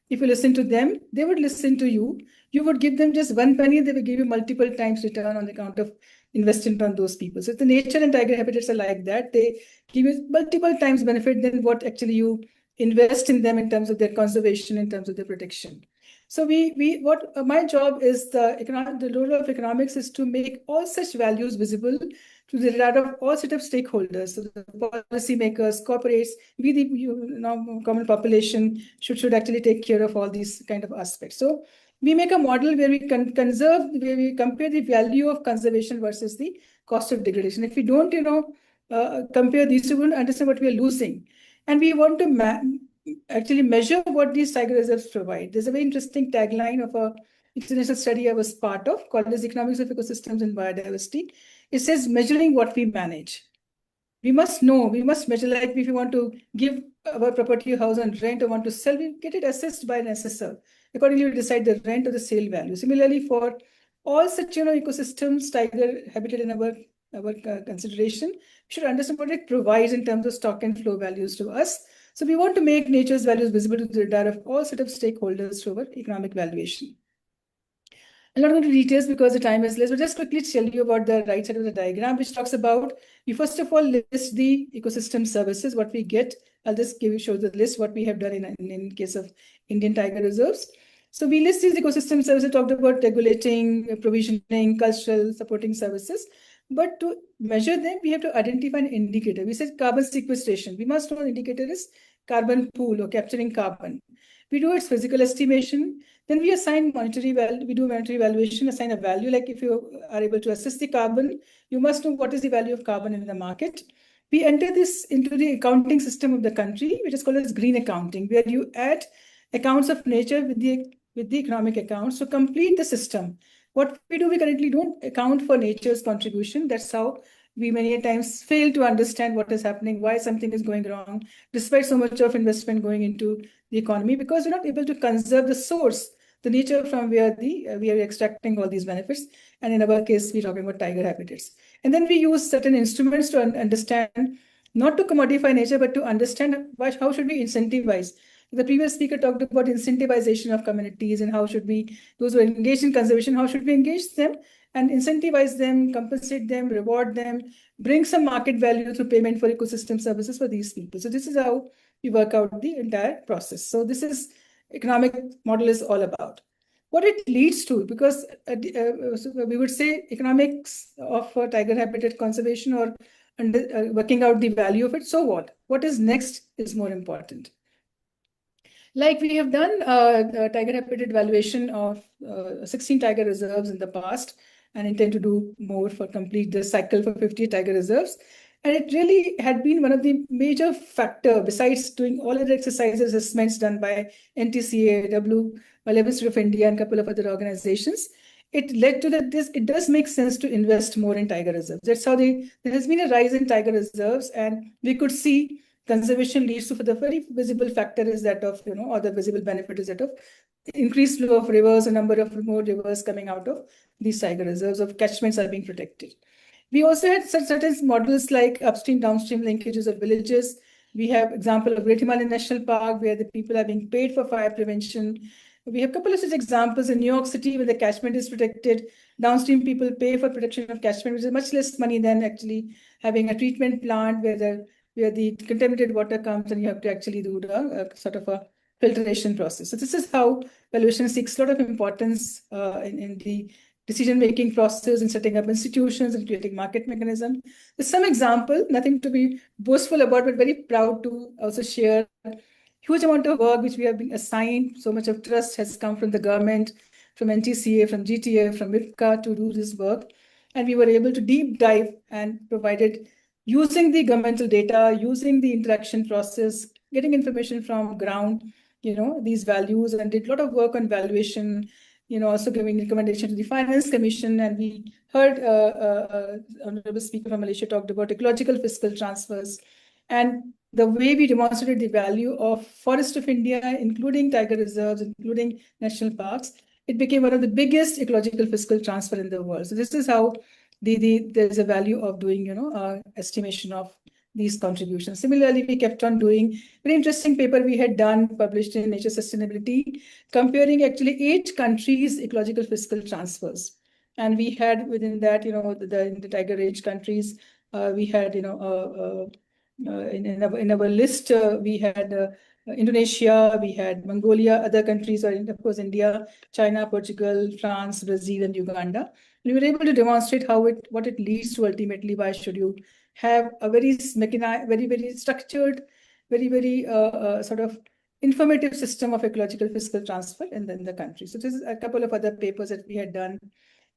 If you listen to them, they would listen to you. You would give them just 1 penny, they will give you multiple times return on account of investment on those people. So the nature and tiger habitats are like that. They give you multiple times benefit than what actually you invest in them in terms of their conservation, in terms of their protection. So my job is the role of economics is to make all such values visible to the radar of all set of stakeholders, so the policymakers, corporates, we the common population should actually take care of all these kind of aspects. So we make a model where we conserve, where we compare the value of conservation versus the cost of degradation. If we don't, compare these two, we won't understand what we are losing, and we want to actually measure what these tiger reserves provide. There's a very interesting tagline of a international study I was part of called as Economics of Ecosystems and Biodiversity. It says measuring what we manage. We must know, we must measure, like if you want to give our property or house on rent or want to sell, we get it assessed by an assessor. Accordingly, we decide the rent or the sale value. Similarly, for all such ecosystems, tiger habitat in our consideration, we should understand what it provides in terms of stock and flow values to us. So we want to make nature's values visible to the radar of all set of stakeholders through our economic valuation. I'm not going to details because the time is less, but just quickly tell you about the right side of the diagram, which talks about, we first of all list the ecosystem services, what we get. I'll just show the list, what we have done in case of Indian tiger reserves. So we list these ecosystem services, talked about regulating, provisioning, cultural, supporting services. But to measure them, we have to identify an indicator. We said carbon sequestration. We must know an indicator is carbon pool or capturing carbon. We do its physical estimation. Then we assign monetary value. We do monetary valuation, assign a value. Like if you are able to assess the carbon, you must know what is the value of carbon in the market. We enter this into the accounting system of the country, which is called as green accounting, where you add accounts of nature with the economic accounts to complete the system. What we do, we currently don't account for nature's contribution. That's how we many times fail to understand what is happening, why something is going wrong, despite so much of investment going into the economy, because we're not able to conserve the source, the nature from where we are extracting all these benefits. And in our case, we're talking about tiger habitats. And then we use certain instruments to understand, not to commodify nature, but to understand how should we incentivize. The previous speaker talked about incentivization of communities and how should we, those who are engaged in conservation, how should we engage them and incentivize them, compensate them, reward them, bring some market value through payment for ecosystem services for these people. So this is how we work out the entire process. So this is economic model is all about. What it leads to, because so we would say economics of tiger habitat conservation or working out the value of it. So what? What is next is more important. Like we have done tiger habitat valuation of 16 tiger reserves in the past and intend to do more for complete the cycle for 50 tiger reserves. And it really had been one of the major factor, besides doing all other exercises, assessments done by NTCA, Wildlife Institute of India, and a couple of other organizations. It led to that it does make sense to invest more in tiger reserves. That's how there has been a rise in tiger reserves, and we could see conservation leads to, for the very visible factor is that of, or the visible benefit is that of increased flow of rivers, a number of more rivers coming out of these tiger reserves, of catchments are being protected. We also had certain models like upstream, downstream linkages of villages. We have example of Great Himalayan National Park, where the people are being paid for fire prevention. We have a couple of such examples in New York City, where the catchment is protected. Downstream people pay for protection of catchment, which is much less money than actually having a treatment plant where the contaminated water comes and you have to actually do the sort of a filtration process. So this is how valuation seeks a lot of importance in the decision-making process and setting up institutions and creating market mechanism. There's some example, nothing to be boastful about, but very proud to also share huge amount of work which we have been assigned. So much of trust has come from the government, from NTCA, from GTA, from IBCA to do this work. And we were able to deep dive and provided using the governmental data, using the interaction process, getting information from ground, these values, and did a lot of work on valuation, also giving recommendation to the Finance Commission. And we heard Honorable Speaker from Malaysia talked about ecological fiscal transfers. And the way we demonstrated the value of Forest of India, including tiger reserves, including national parks, it became one of the biggest ecological fiscal transfer in the world. So this is how there's a value of doing, estimation of these contributions. Similarly, we kept on doing very interesting paper we had done, published in Nature Sustainability, comparing actually 8 countries' ecological fiscal transfers. And we had within that, in the tiger range countries, we had, in our list, we had Indonesia, we had Mongolia, other countries, or of course India, China, Portugal, France, Brazil, and Uganda. We were able to demonstrate what it leads to ultimately. Why should you have a very very structured, very sort of informative system of ecological fiscal transfer in the country. So this is a couple of other papers that we had done.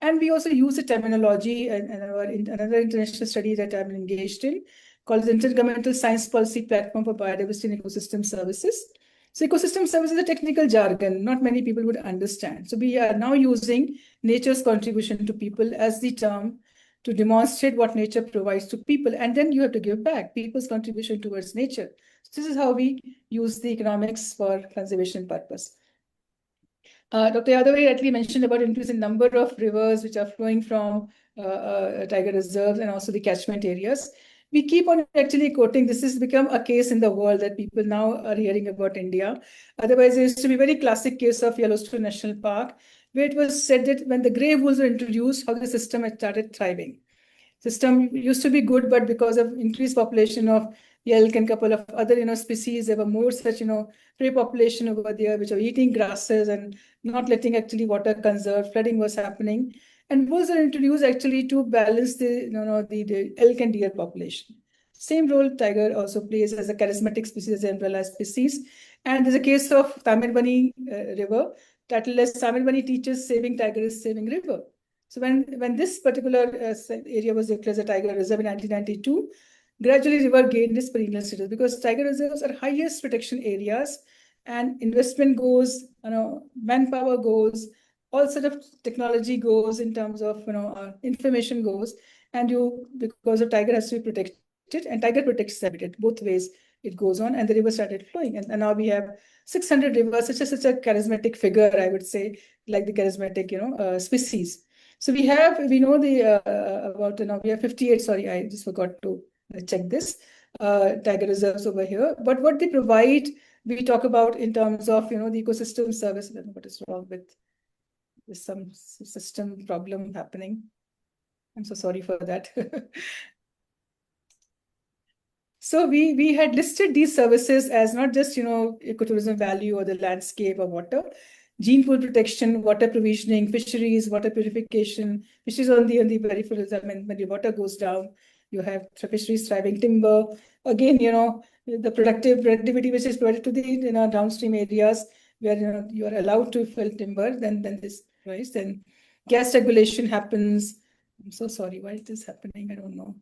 And we also use the terminology and another international study that I'm engaged in, called the Intergovernmental Science Policy Platform for Biodiversity and Ecosystem Services. So ecosystem services is a technical jargon, not many people would understand. So we are now using nature's contribution to people as the term to demonstrate what nature provides to people. And then you have to give back people's contribution towards nature. So this is how we use the economics for conservation purpose. Dr. Yadav rightly mentioned about increasing number of rivers which are flowing from tiger reserves and also the catchment areas. We keep on actually quoting, this has become a case in the world that people now are hearing about India. Otherwise, there used to be a very classic case of Yellowstone National Park, where it was said that when the gray wolves were introduced, how the system had started thriving. System used to be good, but because of increased population of elk and couple of other species, there were more such prey population over there, which are eating grasses and not letting actually water conserve. Flooding was happening, and wolves are introduced actually to balance the elk and deer population. Same role tiger also plays as a charismatic species, as an umbrella species. And there's a case of Tamil Bani river. Title as Tamil Bani teaches saving tiger is saving river. So when this particular area was declared as a tiger reserve in 1992, gradually river gained its perennial status because tiger reserves are highest protection areas, and investment goes, manpower goes, all sort of technology goes in terms of information goes, and because the tiger has to be protected, and tiger protects habitat both ways. It goes on, and the river started flowing, and now we have 600 rivers. Such a charismatic figure, I would say, like the charismatic species. So we know the about we have 58. Sorry, I just forgot to check this tiger reserves over here. But what they provide, we talk about in terms of the ecosystem service. I don't know what is wrong with some system problem happening. I'm so sorry for that. So we had listed these services as not just ecotourism value or the landscape or water, gene pool protection, water provisioning, fisheries, water purification, fisheries on the peripherals. I mean, when the water goes down, you have fisheries thriving, timber. Again, the productivity which is provided to the downstream areas where you are allowed to fell timber. Then this right. Then gas regulation happens. I'm so sorry. Why is this happening? I don't know.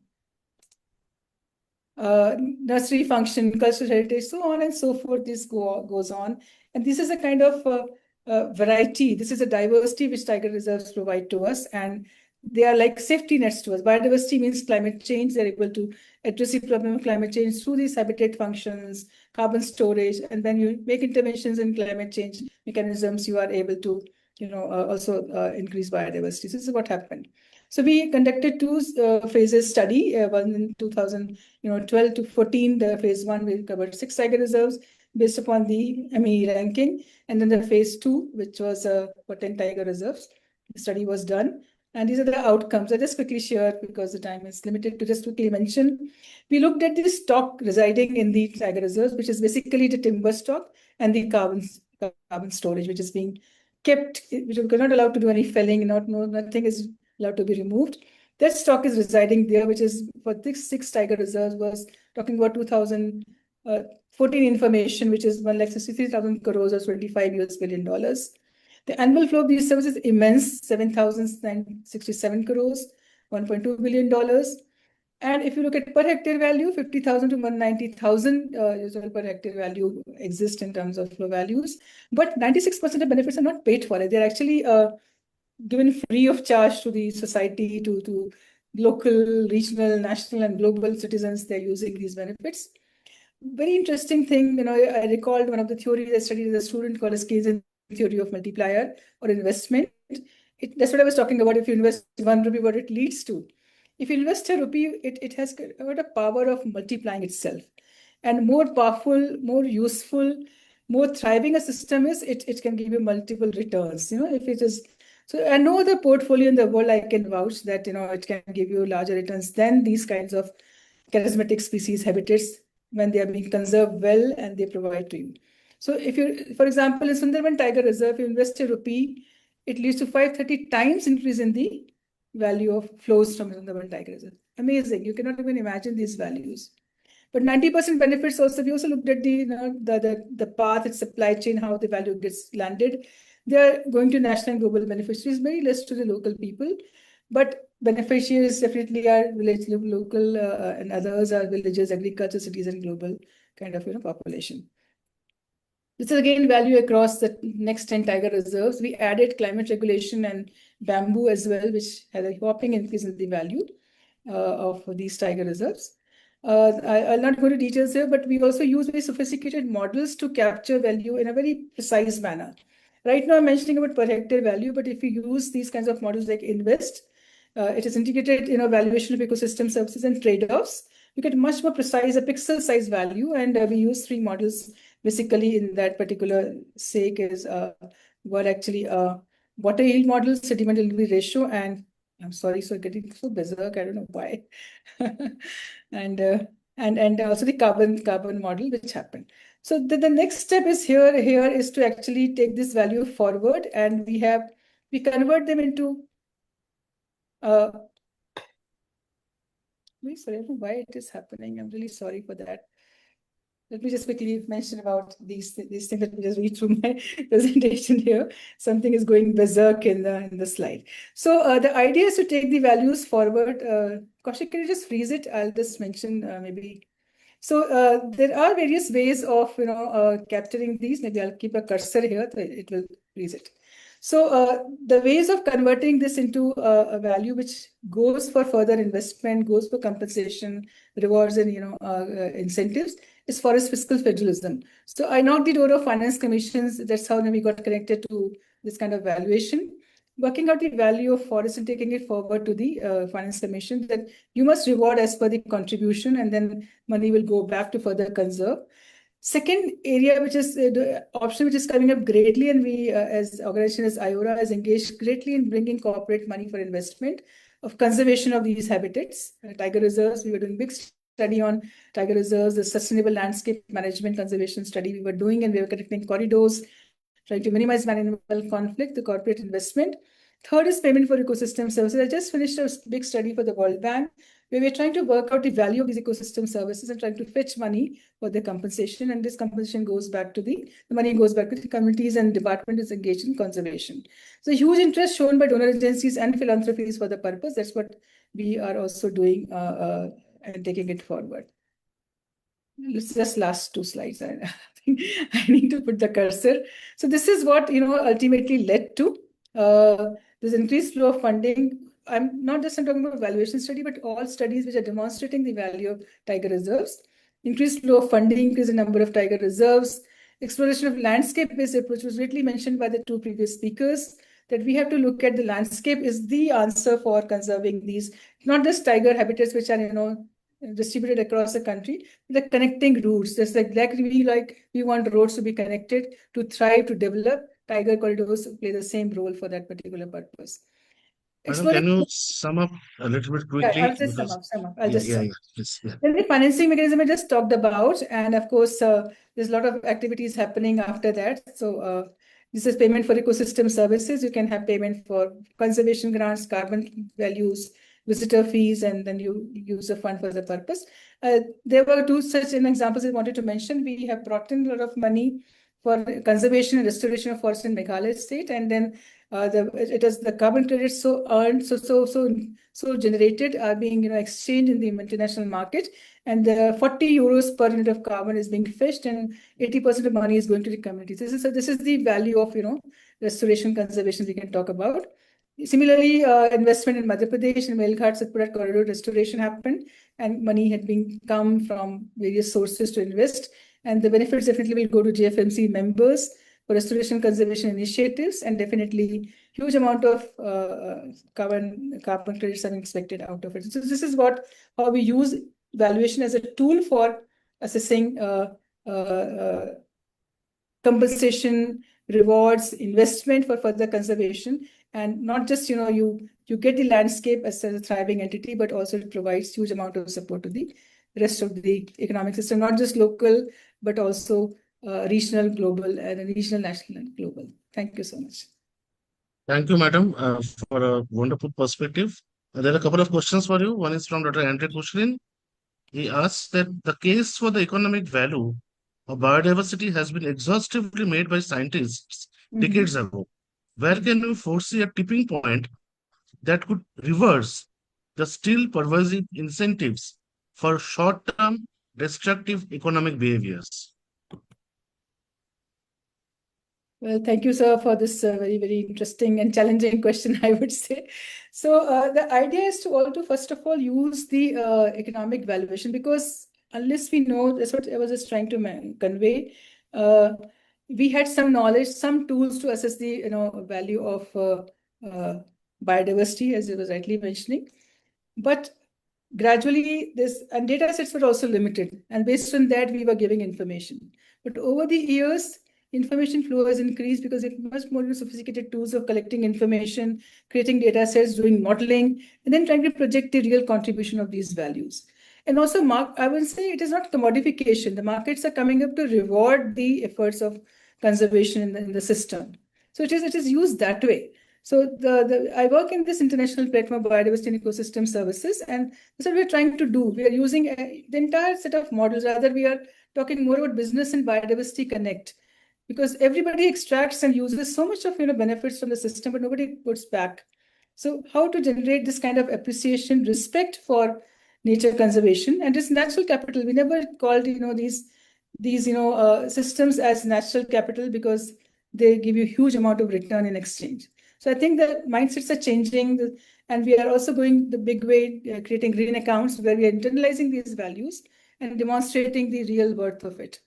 Nursery function, cultural heritage, so on and so forth. This goes on, and this is a kind of variety. This is a diversity which tiger reserves provide to us, and they are like safety nets to us. Biodiversity means climate change. They're able to address the problem of climate change through these habitat functions, carbon storage, and when you make interventions in climate change mechanisms, you are able to also increase biodiversity. So this is what happened. So we conducted two phases study, one in 2012 to 14. The phase 1, we covered 6 tiger reserves based upon the ME ranking. And then the phase 2, which was for 10 tiger reserves, the study was done. And these are the outcomes. I just quickly share because the time is limited to just quickly mention. We looked at the stock residing in the tiger reserves, which is basically the timber stock and the carbon storage, which is being kept, which we're not allowed to do any felling, nothing is allowed to be removed. That stock is residing there, which is for this 6 tiger reserves was talking about 2014 information, which is 1,63,000 crores or $25 billion. The annual flow of these services is immense, 7,967 crores, $1.2 billion. And if you look at per hectare value, 50,000 to 190,000 per hectare value exist in terms of flow values. But 96% of benefits are not paid for it. They're actually given free of charge to the society, to local, regional, national, and global citizens. They're using these benefits. Very interesting thing, I recalled one of the theories I studied as a student called as Keynesian theory of multiplier or investment. That's what I was talking about. If you invest 1 rupee, what it leads to. If you invest a rupee, it has got a power of multiplying itself. And more powerful, more useful, more thriving a system is, it can give you multiple returns. If it is. So I know the portfolio in the world, I can vouch that, it can give you larger returns than these kinds of charismatic species habitats when they are being conserved well and they provide to you. So if you, for example, in Sundarban Tiger Reserve, you invest a rupee, it leads to 530 times increase in the value of flows from Sundarban Tiger Reserve. Amazing. You cannot even imagine these values. But 90% benefits also, we also looked at the path, its supply chain, how the value gets landed. They are going to national and global beneficiaries, very less to the local people. But beneficiaries definitely are village, local, and others are villages, agriculture, cities, and global kind of population. This is again value across the next 10 tiger reserves. We added climate regulation and bamboo as well, which had a whopping increase in the value of these tiger reserves. I'll not go into details here, but we also use very sophisticated models to capture value in a very precise manner. Right now, I'm mentioning about per hectare value, but if you use these kinds of models like INVEST, it is integrated valuation of ecosystem services and trade-offs. You get much more precise, a pixel size value, and we use 3 models basically in that particular sake is what actually water yield model, sediment delivery ratio, and I'm sorry, so getting so berserk, I don't know why. And also the carbon model which happened. So the next step is here is to actually take this value forward, and we convert them into sorry, I don't know why it is happening. I'm really sorry for that. Let me just quickly mention about these things. Let me just read through my presentation here. Something is going berserk in the slide. So the idea is to take the values forward. Kaushik, can you just freeze it? I'll just mention maybe. So there are various ways of capturing these. Maybe I'll keep a cursor here, so it will freeze it. So the ways of converting this into a value which goes for further investment, goes for compensation, rewards, and incentives, is forest fiscal federalism. So I knocked the door of finance commissions. That's how we got connected to this kind of valuation. Working out the value of forest and taking it forward to the finance commission, that you must reward as per the contribution, and then money will go back to further conserve. Second area, which is the option which is coming up greatly, and we as organization as IORA is engaged greatly in bringing corporate money for investment of conservation of these habitats. Tiger reserves, we were doing big study on tiger reserves, the sustainable landscape management conservation study we were doing, and we were connecting corridors, trying to minimize man-animal conflict, the corporate investment. Third is payment for ecosystem services. I just finished a big study for the World Bank, where we're trying to work out the value of these ecosystem services and trying to fetch money for the compensation. And this compensation goes back to the money goes back to the communities, and department is engaged in conservation. So huge interest shown by donor agencies and philanthropies for the purpose. That's what we are also doing and taking it forward. Let's just last two slides. I think I need to put the cursor. So this is what ultimately led to this increased flow of funding. I'm not just talking about valuation study, but all studies which are demonstrating the value of tiger reserves. Increased flow of funding, increase in number of tiger reserves, exploration of landscape-based approach was greatly mentioned by the two previous speakers, that we have to look at the landscape is the answer for conserving these, not just tiger habitats which are distributed across the country, the connecting routes. There's we want roads to be connected to thrive, to develop. Tiger corridors play the same role for that particular purpose. Madam, can you sum up a little bit quickly? Yeah, I'll just sum up. I'll just sum up. Then the financing mechanism I just talked about, and of course, there's a lot of activities happening after that. So this is payment for ecosystem services. You can have payment for conservation grants, carbon values, visitor fees, and then you use the fund for the purpose. There were two such examples I wanted to mention. We have brought in a lot of money for conservation and restoration of forest in Meghalaya state, and then it is the carbon credits so earned, so generated are being exchanged in the international market, and the 40 euros per unit of carbon is being fetched, and 80% of money is going to the communities. This is the value of restoration conservation we can talk about. Similarly, investment in Madhya Pradesh and Melghat Satpura corridor restoration happened, and money had been come from various sources to invest, and the benefits definitely will go to JFMC members for restoration conservation initiatives, and definitely huge amount of carbon credits are expected out of it. So this is how we use valuation as a tool for assessing compensation, rewards, investment for further conservation, and not just you get the landscape as a thriving entity, but also it provides huge amount of support to the rest of the economic system, not just local, but also regional, global, and regional, national, and global. Thank you so much. Thank you, madam, for a wonderful perspective. There are a couple of questions for you. One is from Dr. Andre Kushlin. He asks that the case for the economic value of biodiversity has been exhaustively made by scientists decades ago. Where can we foresee a tipping point that could reverse the still pervasive incentives for short-term destructive economic behaviors? Well, thank you, sir, for this very, very interesting and challenging question, I would say. So the idea is to first of all, use the economic valuation, because unless we know, that's what I was just trying to convey, we had some knowledge, some tools to assess the value of biodiversity, as you was rightly mentioning. But gradually, and data sets were also limited. And based on that, we were giving information. But over the years, information flow has increased because we have much more sophisticated tools of collecting information, creating data sets, doing modeling, and then trying to project the real contribution of these values. And also, I will say it is not commodification. The markets are coming up to reward the efforts of conservation in the system. So it is used that way. So I work in this international platform, Biodiversity and Ecosystem Services, and that's what we're trying to do. We are using the entire set of models. Rather, we are talking more about business and biodiversity connect, because everybody extracts and uses so much of benefits from the system, but nobody puts back. So how to generate this kind of appreciation, respect for nature conservation, and this natural capital. We never called these systems as natural capital because they give you huge amount of return in exchange. So I think the mindsets are changing, and we are also going the big way, creating green accounts where we are internalizing these values and demonstrating the real worth of it.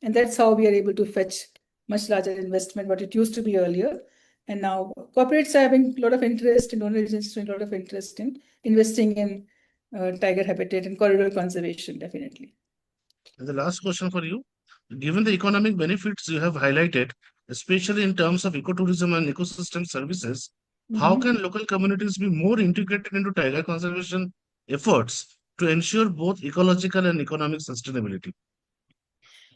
And that's how we are able to fetch much larger investment, what it used to be earlier. And now corporates are having a lot of interest, and donor agencies a lot of interest in investing in tiger habitat and corridor conservation, definitely. And the last question for you, given the economic benefits you have highlighted, especially in terms of ecotourism and ecosystem services, how can local communities be more integrated into tiger conservation efforts to ensure both ecological and economic sustainability?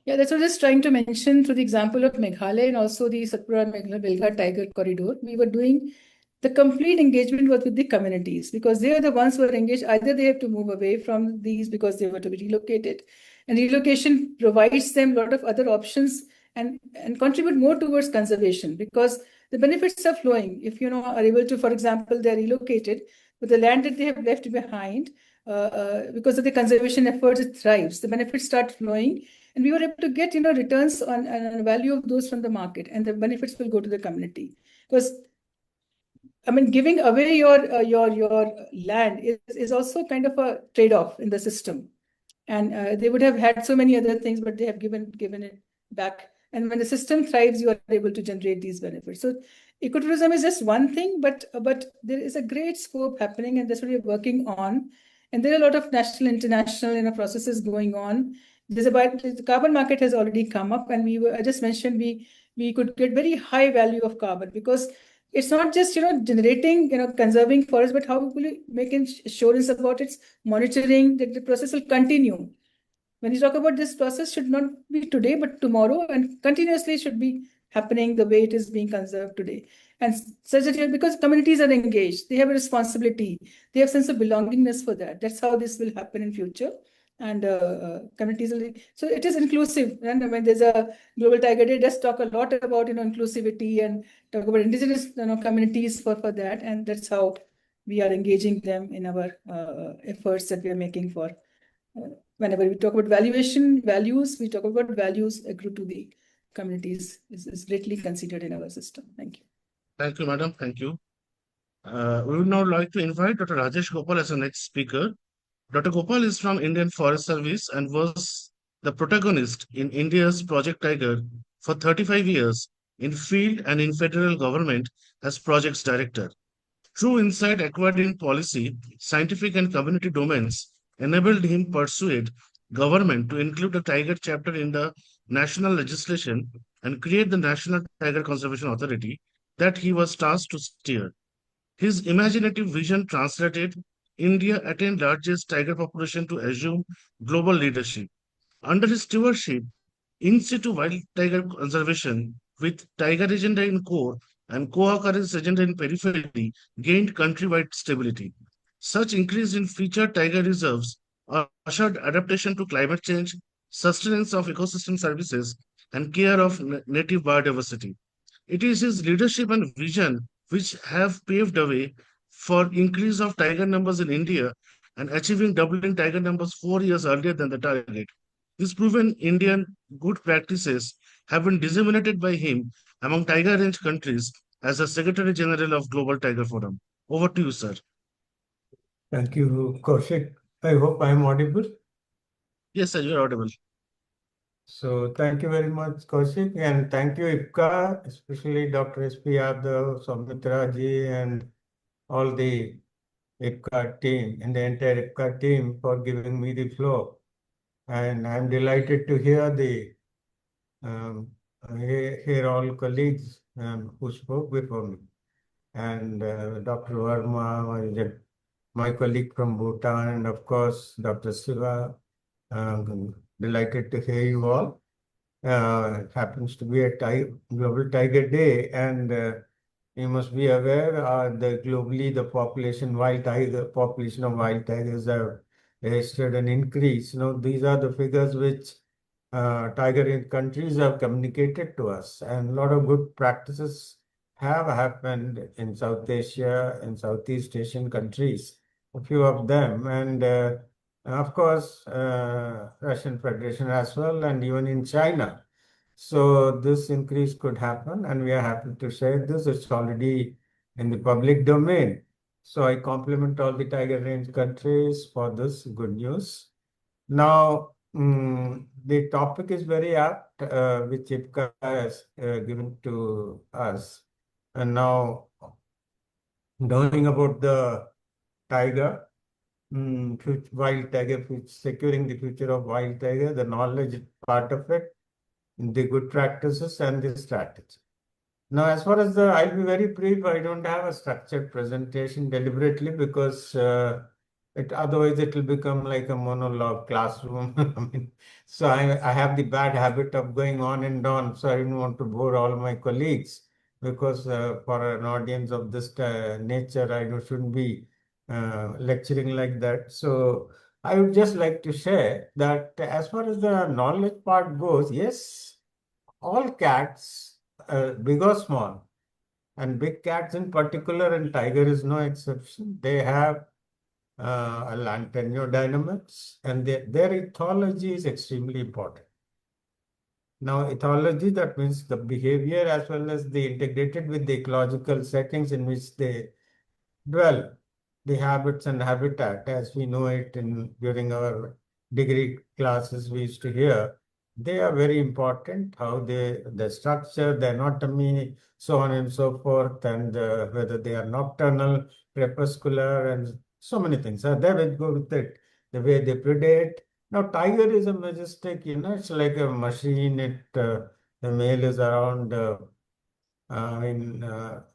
Yeah, that's what I was just trying to mention through the example of Meghalaya and also the Satpura Meghalaya Tiger Corridor. We were doing the complete engagement was with the communities, because they are the ones who are engaged. Either they have to move away from these because they were to be relocated, and relocation provides them a lot of other options and contribute more towards conservation, because the benefits are flowing. If are able to, for example, they're relocated, but the land that they have left behind, because of the conservation efforts, it thrives. The benefits start flowing, and we were able to get returns on value of those from the market, and the benefits will go to the community. Because giving away your land is also kind of a trade-off in the system, and they would have had so many other things, but they have given it back. And when the system thrives, you are able to generate these benefits. So ecotourism is just one thing, but there is a great scope happening, and that's what we're working on. And there are a lot of national, international processes going on. The carbon market has already come up, and I just mentioned we could get very high value of carbon, because it's not just generating conserving forest, but how will you make assurance about its monitoring, that the process will continue. When you talk about this process, should not be today but tomorrow, and continuously should be happening the way it is being conserved today. And such that because communities are engaged, they have a responsibility, they have sense of belongingness for that. That's how this will happen in future. And communities will, so it is inclusive. And when there's a Global Tiger Day, just talk a lot about inclusivity and talk about indigenous communities for that. And that's how we are engaging them in our efforts that we are making for whenever we talk about values, we talk about values accrue to the communities is greatly considered in our system. Thank you. Thank you, madam. Thank you. We would now like to invite Dr. Rajesh Gopal as the next speaker. Dr. Gopal is from Indian Forest Service and was the protagonist in India's Project Tiger for 35 years in field and in federal government as projects director. True insight acquired in policy, scientific and community domains enabled him persuade government to include a tiger chapter in the national legislation and create the National Tiger Conservation Authority that he was tasked to steer. His imaginative vision translated India attained largest tiger population to assume global leadership. Under his stewardship, in situ wild tiger conservation with tiger agenda in core and co-occurrence agenda in periphery gained countrywide stability. Such increase in featured tiger reserves ushered adaptation to climate change, sustenance of ecosystem services, and care of native biodiversity. It is his leadership and vision which have paved the way for increase of tiger numbers in India and achieving doubling tiger numbers 4 years earlier than the target. These proven Indian good practices have been disseminated by him among tiger range countries as the Secretary General of Global Tiger Forum. Over to you, sir. Thank you, Kaushik. I hope I am audible. Yes, sir, you are audible. So thank you very much, Kaushik, and thank you, IBCA, especially Dr. S.P. Yadav, Soumitra ji, and all the IBCA team and the entire IBCA team for giving me the floor. And I'm delighted to hear the hear all colleagues who spoke before me. And Dr. Verma was my colleague from Bhutan, and of course, Dr. Siva. Delighted to hear you all. It happens to be a Global Tiger Day, and you must be aware that globally the population of wild tigers have registered an increase. These are the figures which tiger countries have communicated to us, and a lot of good practices have happened in South Asia and Southeast Asian countries, a few of them, and of course, Russian Federation as well, and even in China. So this increase could happen, and we are happy to share this. It's already in the public domain. So I compliment all the tiger range countries for this good news. Now, the topic is very apt, which IBCA has given to us. And now, knowing about the tiger, wild tiger, securing the future of wild tiger, the knowledge part of it, the good practices and the strategy. Now, as far as I'll be very brief. I don't have a structured presentation deliberately because otherwise it will become like a monologue classroom. So I have the bad habit of going on and on. So I don't want to bore all my colleagues because for an audience of this nature, shouldn't be lecturing like that. So I would just like to share that as far as the knowledge part goes, yes, all cats, big or small, and big cats in particular, and tiger is no exception. They have a lanternio dynamics, and their ethology is extremely important. Now, ethology, that means the behavior as well as the integrated with the ecological settings in which they dwell, the habits and habitat as we know it during our degree classes we used to hear. They are very important, how the structure, the anatomy, so on and so forth, and whether they are nocturnal, crepuscular, and so many things. There we go with it. The way they predate. Now, tiger is a majestic, it's like a machine. The male is around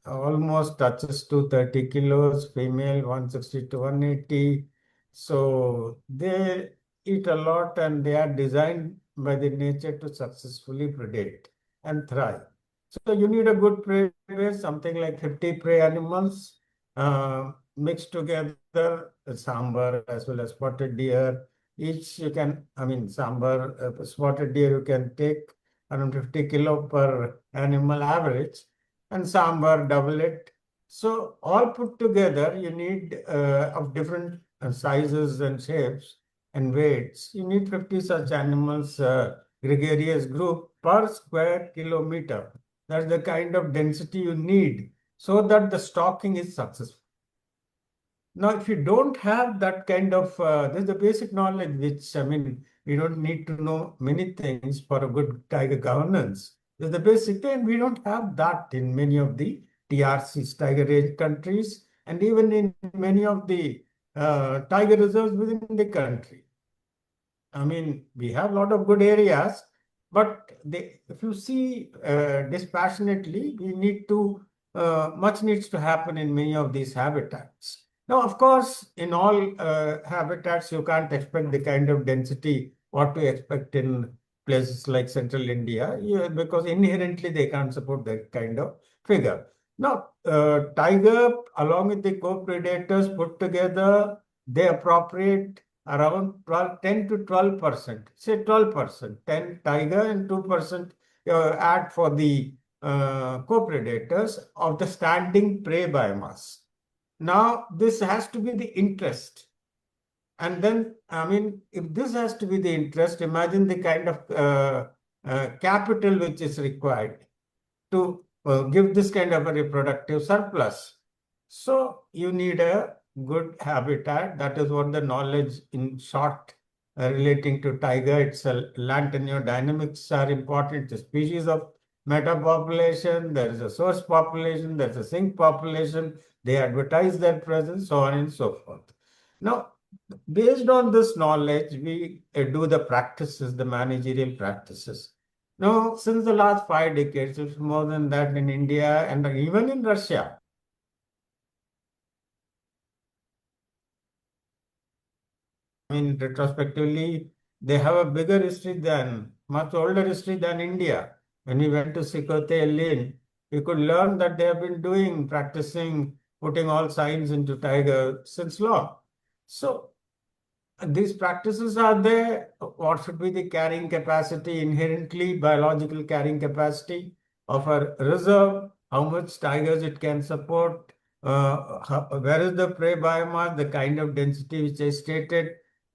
almost touches to 30 kilos, female 160 to 180. So they eat a lot, and they are designed by the nature to successfully predate and thrive. So you need a good prey base, something like 50 prey animals mixed together, sambar as well as spotted deer. Each you can, sambar, spotted deer you can take around 50 kilo per animal average, and sambar double it. So all put together, you need of different sizes and shapes and weights. You need 50 such animals, gregarious group per square kilometer. That's the kind of density you need so that the stalking is successful. Now, if you don't have that kind of, there's the basic knowledge, which, we don't need to know many things for a good tiger governance. There's the basic thing, we don't have that in many of the TRCs, tiger range countries, and even in many of the tiger reserves within the country. We have a lot of good areas, but if you see dispassionately, much needs to happen in many of these habitats. Now, of course, in all habitats, you can't expect the kind of density what to expect in places like central India, because inherently they can't support that kind of figure. Now, tiger, along with the co-predators put together, they appropriate around 10 to 12%, say 12%, 10 tiger and 2% add for the co-predators of the standing prey biomass. Now, this has to be the interest. And then, if this has to be the interest, imagine the kind of capital which is required to give this kind of a reproductive surplus. So you need a good habitat. That is what the knowledge in short relating to tiger. It's a lanternio dynamics are important. The species of meta population, there is a source population, there's a sink population. They advertise their presence, so on and so forth. Now, based on this knowledge, we do the practices, the managerial practices. No, since the last 5 decades, it's more than that in India and even in Russia. I mean, retrospectively, they have a bigger history than, much older history than India. When we went to Sikote Lane, we could learn that they have been practicing, putting all signs into tiger since long. So these practices are there. What should be the carrying capacity, inherently biological carrying capacity of a reserve? How much tigers it can support? Where is the prey biomass? The kind of density which I stated.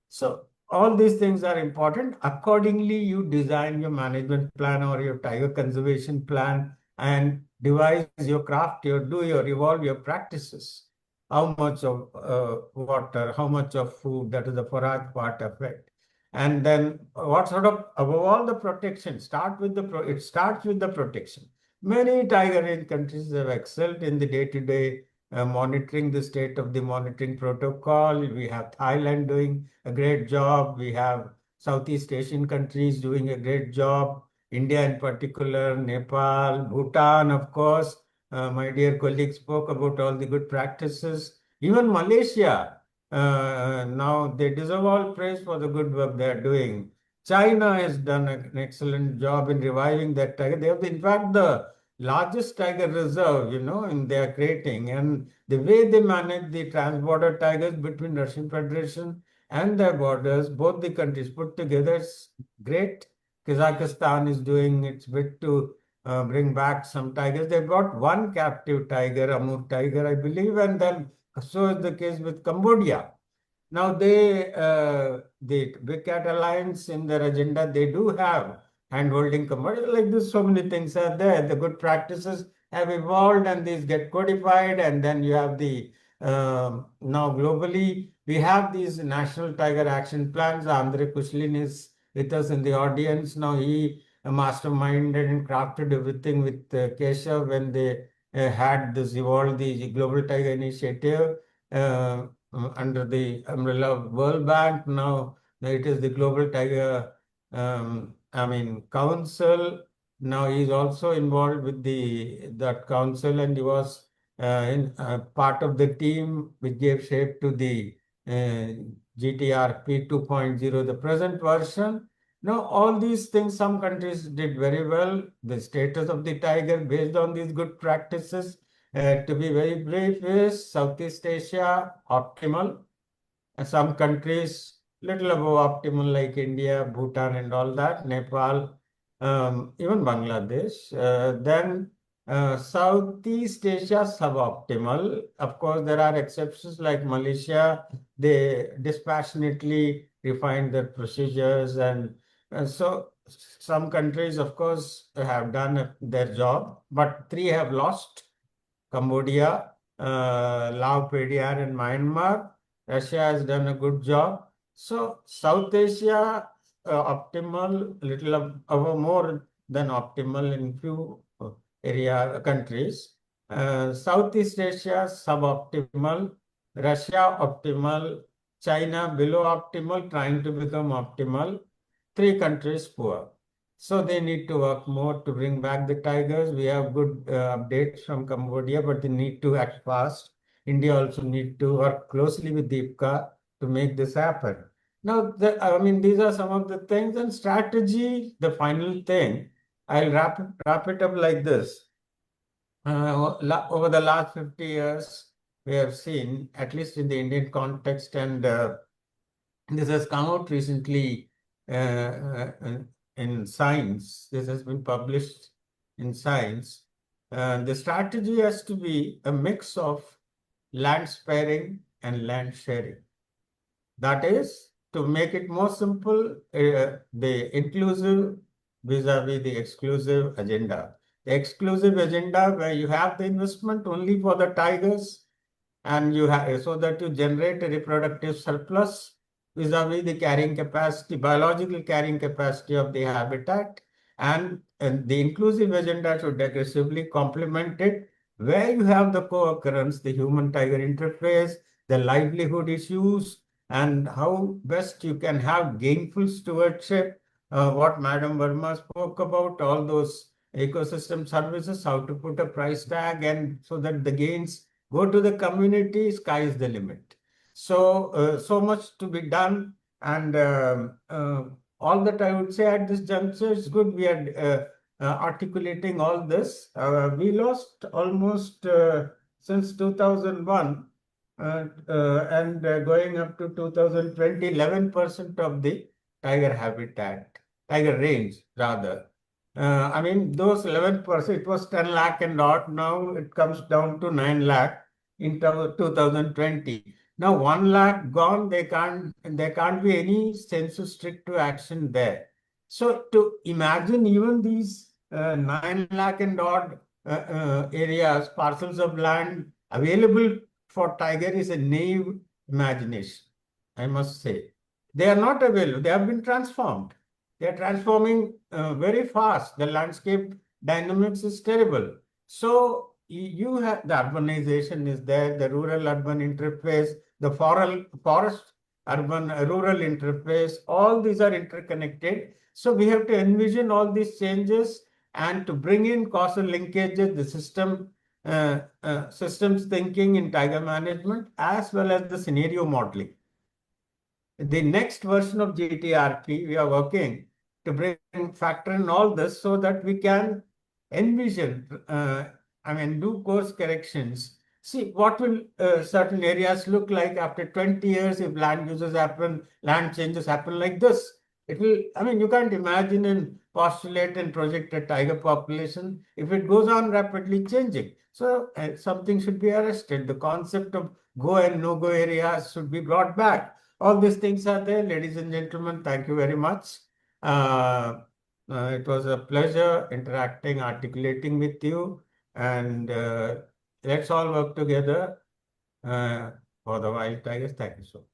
So all these things are important. Accordingly, you design your management plan or your tiger conservation plan and devise your craft, evolve your practices. How much of water, how much of food, that is the forage part effect. And then what sort of, above all the protection, it starts with the protection. Many tiger range countries have excelled in the day-to-day monitoring, the state of the monitoring protocol. We have Thailand doing a great job. We have Southeast Asian countries doing a great job. India in particular, Nepal, Bhutan, of course. My dear colleague spoke about all the good practices. Even Malaysia, now they deserve all praise for the good work they are doing. China has done an excellent job in reviving that tiger. They have, in fact, the largest tiger reserve, in their creating. And the way they manage the transborder tigers between Russian Federation and their borders, both the countries put together, is great. Kazakhstan is doing its bit to bring back some tigers. They brought one captive tiger, Amur tiger, I believe, and then so is the case with Cambodia. Now the Big Cat Alliance in their agenda, they do have hand-holding Cambodia. Like this, so many things are there. The good practices have evolved and these get codified, and then you have the now globally we have these national tiger action plans. Andre Kushlin is with us in the audience now. He masterminded and crafted everything with Keshav when they had this evolved the Global Tiger Initiative under the umbrella of World Bank. Now it is the Global Tiger, Council. Now he is also involved with that council, and he was part of the team which gave shape to the GTRP 2.0, the present version. Now, all these things, some countries did very well. The status of the tiger based on these good practices, to be very brief, is Southeast Asia, optimal. Some countries, little above optimal, like India, Bhutan, and all that, Nepal, even Bangladesh. Then Southeast Asia, suboptimal. Of course, there are exceptions like Malaysia. They dispassionately refined their procedures, and so some countries, of course, have done their job, but three have lost: Cambodia, Laos, PDR, and Myanmar. Russia has done a good job. So South Asia, optimal, little of more than optimal in few area countries. Southeast Asia, suboptimal. Russia, optimal. China, below optimal, trying to become optimal. Three countries, poor. So they need to work more to bring back the tigers. We have good updates from Cambodia, but they need to act fast. India also need to work closely with the IBCA to make this happen. Now, these are some of the things, and strategy, the final thing. I'll wrap it up like this. Over the last 50 years, we have seen, at least in the Indian context, and this has come out recently in Science. This has been published in Science. The strategy has to be a mix of land sparing and land sharing. That is, to make it more simple, the inclusive vis-a-vis the exclusive agenda. The exclusive agenda, where you have the investment only for the tigers, and you have, so that you generate a reproductive surplus vis-a-vis the carrying capacity, biological carrying capacity of the habitat, and the inclusive agenda should aggressively complement it, where you have the co-occurrence, the human-tiger interface, the livelihood issues, and how best you can have gainful stewardship what Madam Verma spoke about, all those ecosystem services, how to put a price tag, and so that the gains go to the community, sky is the limit. So, so much to be done, and all that I would say at this juncture is good. We are articulating all this. We lost almost since 2001 and going up to 2020, 11% of the tiger habitat, tiger range rather. I mean, those 11%, it was 10 lakh and odd. Now it comes down to 9 lakh in 2020. Now 1 lakh gone, there can't be any census strict to action there. So to imagine even these 9 lakh and odd areas, parcels of land available for tiger is a naive imagination, I must say. They are not available. They have been transformed. They are transforming very fast. The landscape dynamics is terrible. So you have the urbanization is there, the rural-urban interface, the forest urban rural interface, all these are interconnected. So we have to envision all these changes and to bring in causal linkages, the systems thinking in tiger management, as well as the scenario modeling. The next version of GTRP, we are working to bring factor in all this so that we can envision, do course corrections. See, what will certain areas look like after 20 years if land uses happen, land changes happen like this? It will, you can't imagine and postulate and project a tiger population if it goes on rapidly changing. So something should be arrested. The concept of go and no-go areas should be brought back. All these things are there, ladies and gentlemen. Thank you very much. It was a pleasure interacting, articulating with you, and let's all work together for the wild tigers. Thank you so much.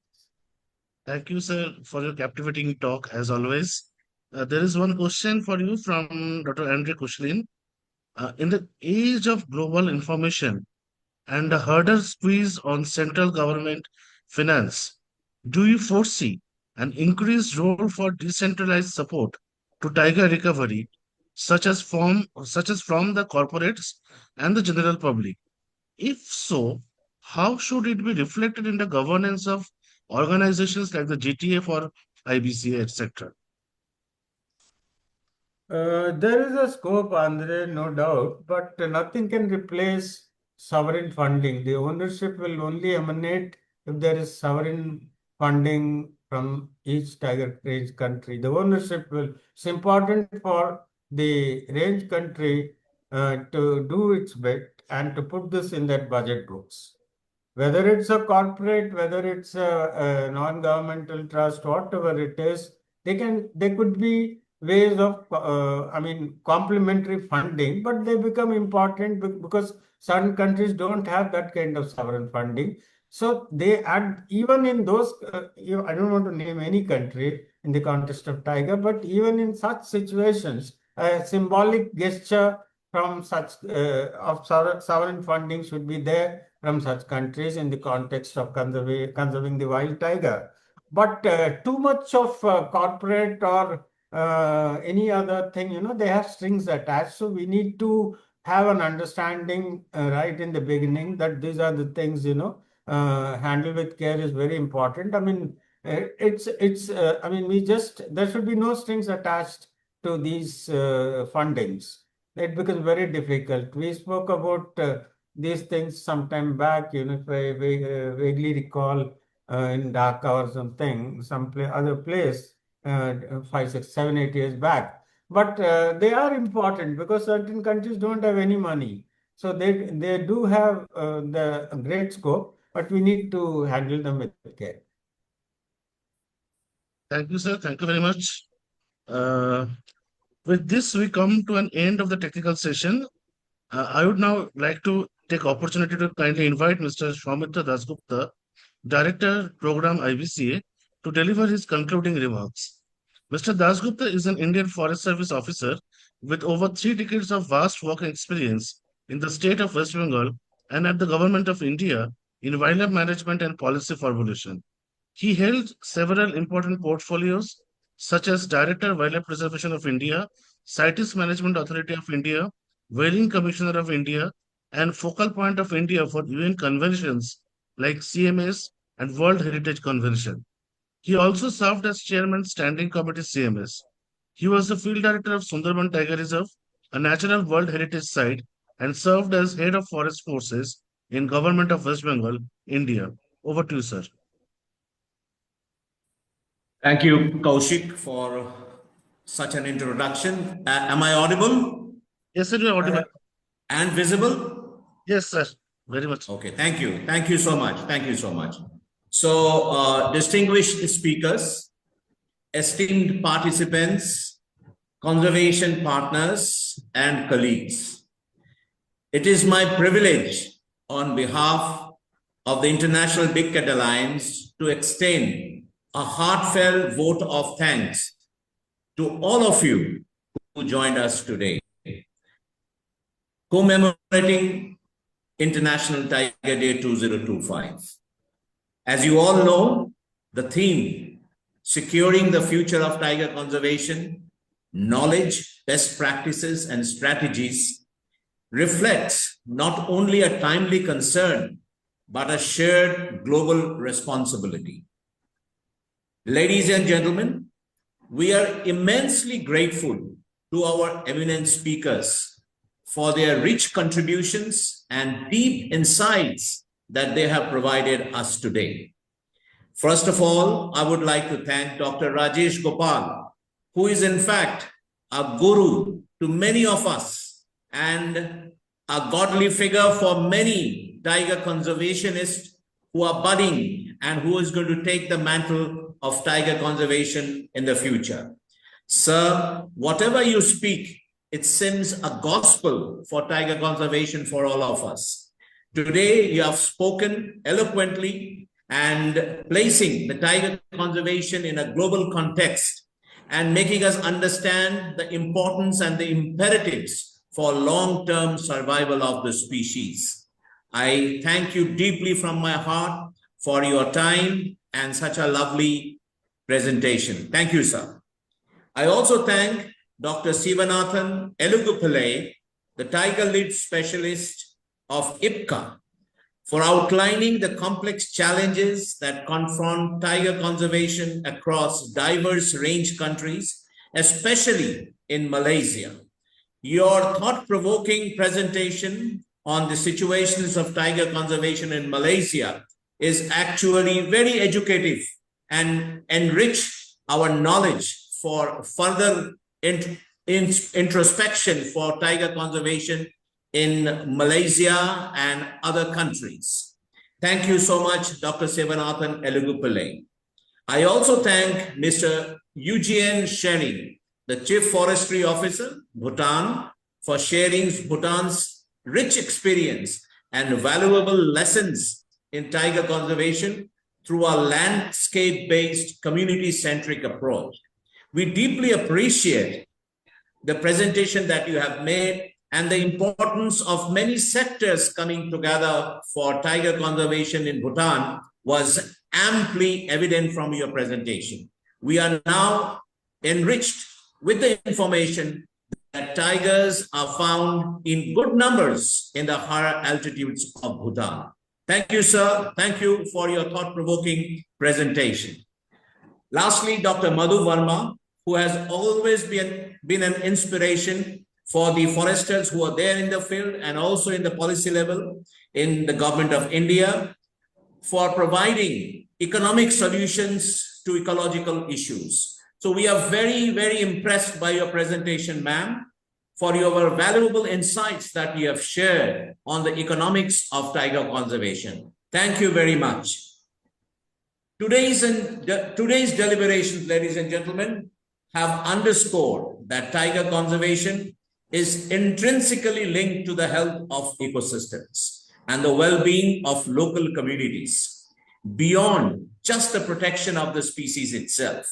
Thank you, sir, for your captivating talk as always. There is one question for you from Dr. Andre Kushlin. In the age of global information and a harder squeeze on central government finance, do you foresee an increased role for decentralized support to tiger recovery, such as from the corporates and the general public? If so, how should it be reflected in the governance of organizations like the GTA for IBCA, etc.? There is a scope, Andre, no doubt, but nothing can replace sovereign funding. The ownership will only emanate if there is sovereign funding from each tiger range country. The ownership will, it's important for the range country to do its bit and to put this in their budget books. Whether it's a corporate, whether it's a non-governmental trust, whatever it is, there could be ways of, complementary funding, but they become important because certain countries don't have that kind of sovereign funding. So they add, even in those, I don't want to name any country in the context of tiger, but even in such situations, a symbolic gesture from such of sovereign funding should be there from such countries in the context of conserving the wild tiger. But too much of corporate or any other thing, they have strings attached. So we need to have an understanding right in the beginning that these are the things, handle with care is very important. There should be no strings attached to these fundings. It becomes very difficult. We spoke about these things some time back, if I vaguely recall in Dhaka or something, other place, 5, 6, 7, 8 years back. But they are important because certain countries don't have any money. So they do have the great scope, but we need to handle them with care. Thank you, sir. Thank you very much. Uh, with this, we come to an end of the technical session. I would now like to take opportunity to kindly invite Mr. Swamitra Dasgupta, Director, Program IBCA, to deliver his concluding remarks. Mr. Dasgupta is an Indian Forest Service officer with over 3 decades of vast work experience in the state of West Bengal and at the Government of India in wildlife management and policy formulation. He held several important portfolios such as Director Wildlife Preservation of India, CITES Management Authority of India, Whaling Commissioner of India, and focal point of India for UN conventions like CMS and World Heritage Convention. He also served as Chairman Standing Committee CMS. He was the Field Director of Sundarban Tiger Reserve, a natural World Heritage Site, and served as Head of Forest Forces in Government of West Bengal, India. Over to you, sir. Thank you, Kaushik, for such an introduction. Am I audible Yes, sir, you are audible. and visible? Yes, sir. Very much. Okay, thank you. Thank you so much. Thank you so much. So, distinguished speakers, esteemed participants, conservation partners, and colleagues. It is my privilege on behalf of the International Big Cat Alliance to extend a heartfelt vote of thanks to all of you who joined us today, commemorating International Tiger Day 2025. As you all know, the theme, securing the future of tiger conservation, knowledge, best practices, and strategies, reflects not only a timely concern, but a shared global responsibility. Ladies and gentlemen, we are immensely grateful to our eminent speakers for their rich contributions and deep insights that they have provided us today. First of all, I would like to thank Dr. Rajesh Gopal, who is in fact a guru to many of us and a godly figure for many tiger conservationists who are budding and who is going to take the mantle of tiger conservation in the future. Sir, whatever you speak, it seems a gospel for tiger conservation for all of us. Today, you have spoken eloquently and placing the tiger conservation in a global context and making us understand the importance and the imperatives for long-term survival of the species. I thank you deeply from my heart for your time and such a lovely presentation. Thank you, sir. I also thank Dr. Sivanathan Elugupillai, the tiger lead specialist of IBCA, for outlining the complex challenges that confront tiger conservation across diverse range countries, especially in Malaysia. Your thought-provoking presentation on the situations of tiger conservation in Malaysia is actually very educative and enrich our knowledge for further introspection for tiger conservation in Malaysia and other countries. Thank you so much, Dr. Sivanathan Elugupillai. I also thank Mr. Eugene Shering, the Chief Forestry Officer, Bhutan, for sharing Bhutan's rich experience and valuable lessons in tiger conservation through a landscape-based, community-centric approach. We deeply appreciate the presentation that you have made and the importance of many sectors coming together for tiger conservation in Bhutan was amply evident from your presentation. We are now enriched with the information that tigers are found in good numbers in the higher altitudes of Bhutan. Thank you, sir. Thank you for your thought-provoking presentation. Lastly, Dr. Madhu Verma, who has always been an inspiration for the foresters who are there in the field and also in the policy level in the government of India, for providing economic solutions to ecological issues. So we are very, very impressed by your presentation, ma'am, for your valuable insights that you have shared on the economics of tiger conservation. Thank you very much. Today's deliberations, ladies and gentlemen, have underscored that tiger conservation is intrinsically linked to the health of ecosystems and the well-being of local communities, beyond just the protection of the species itself.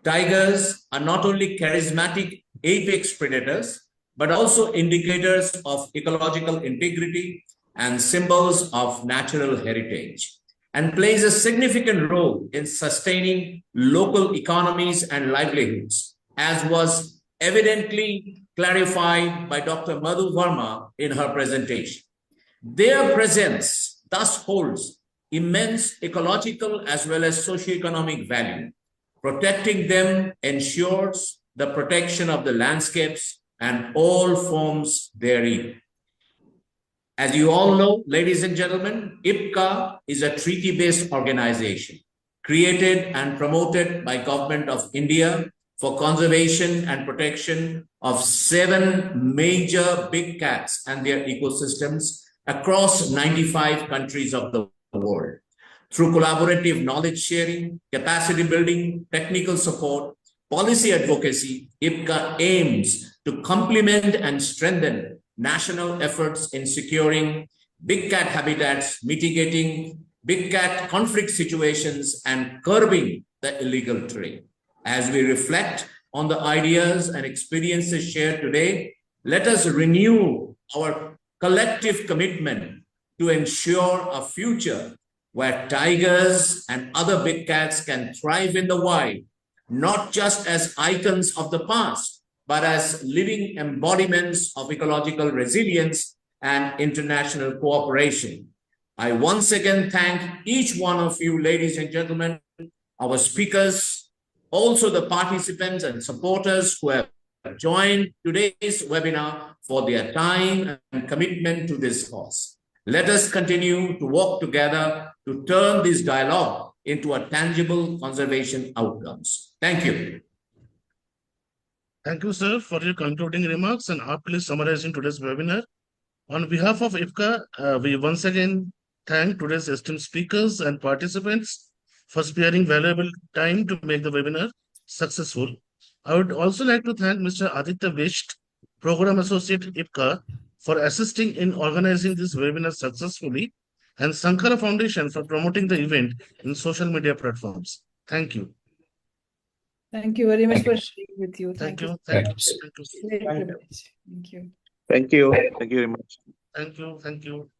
Tigers are not only charismatic apex predators, but also indicators of ecological integrity and symbols of natural heritage. and plays a significant role in sustaining local economies and livelihoods, as was evidently clarified by Dr. Madhu Verma in her presentation. Their presence thus holds immense ecological as well as socioeconomic value. Protecting them ensures the protection of the landscapes and all forms therein. As you all know, ladies and gentlemen, IBCA is a treaty-based organization created and promoted by Government of India for conservation and protection of 7 major big cats and their ecosystems across 95 countries of the world. Through collaborative knowledge sharing, capacity building, technical support, policy advocacy, IBCA aims to complement and strengthen national efforts in securing big cat habitats, mitigating big cat conflict situations, and curbing the illegal trade. As we reflect on the ideas and experiences shared today, let us renew our collective commitment to ensure a future where tigers and other big cats can thrive in the wild, not just as icons of the past, but as living embodiments of ecological resilience and international cooperation. I once again thank each one of you, ladies and gentlemen, our speakers, also the participants and supporters who have joined today's webinar for their time and commitment to this cause. Let us continue to work together to turn this dialogue into a tangible conservation outcomes. Thank you. Thank you, sir, for your concluding remarks and aptly summarizing today's webinar. On behalf of IBCA, we once again thank today's esteemed speakers and participants for sparing valuable time to make the webinar successful. I would also like to thank Mr. Aditya Visht, Program Associate IBCA, for assisting in organizing this webinar successfully, and Sankara Foundation for promoting the event in social media platforms. Thank you. Thank you very much for sharing with you. Thank you. Great Thank you. privilege. Thank you. Thank you. Thank you very much. Thank you. Thank you.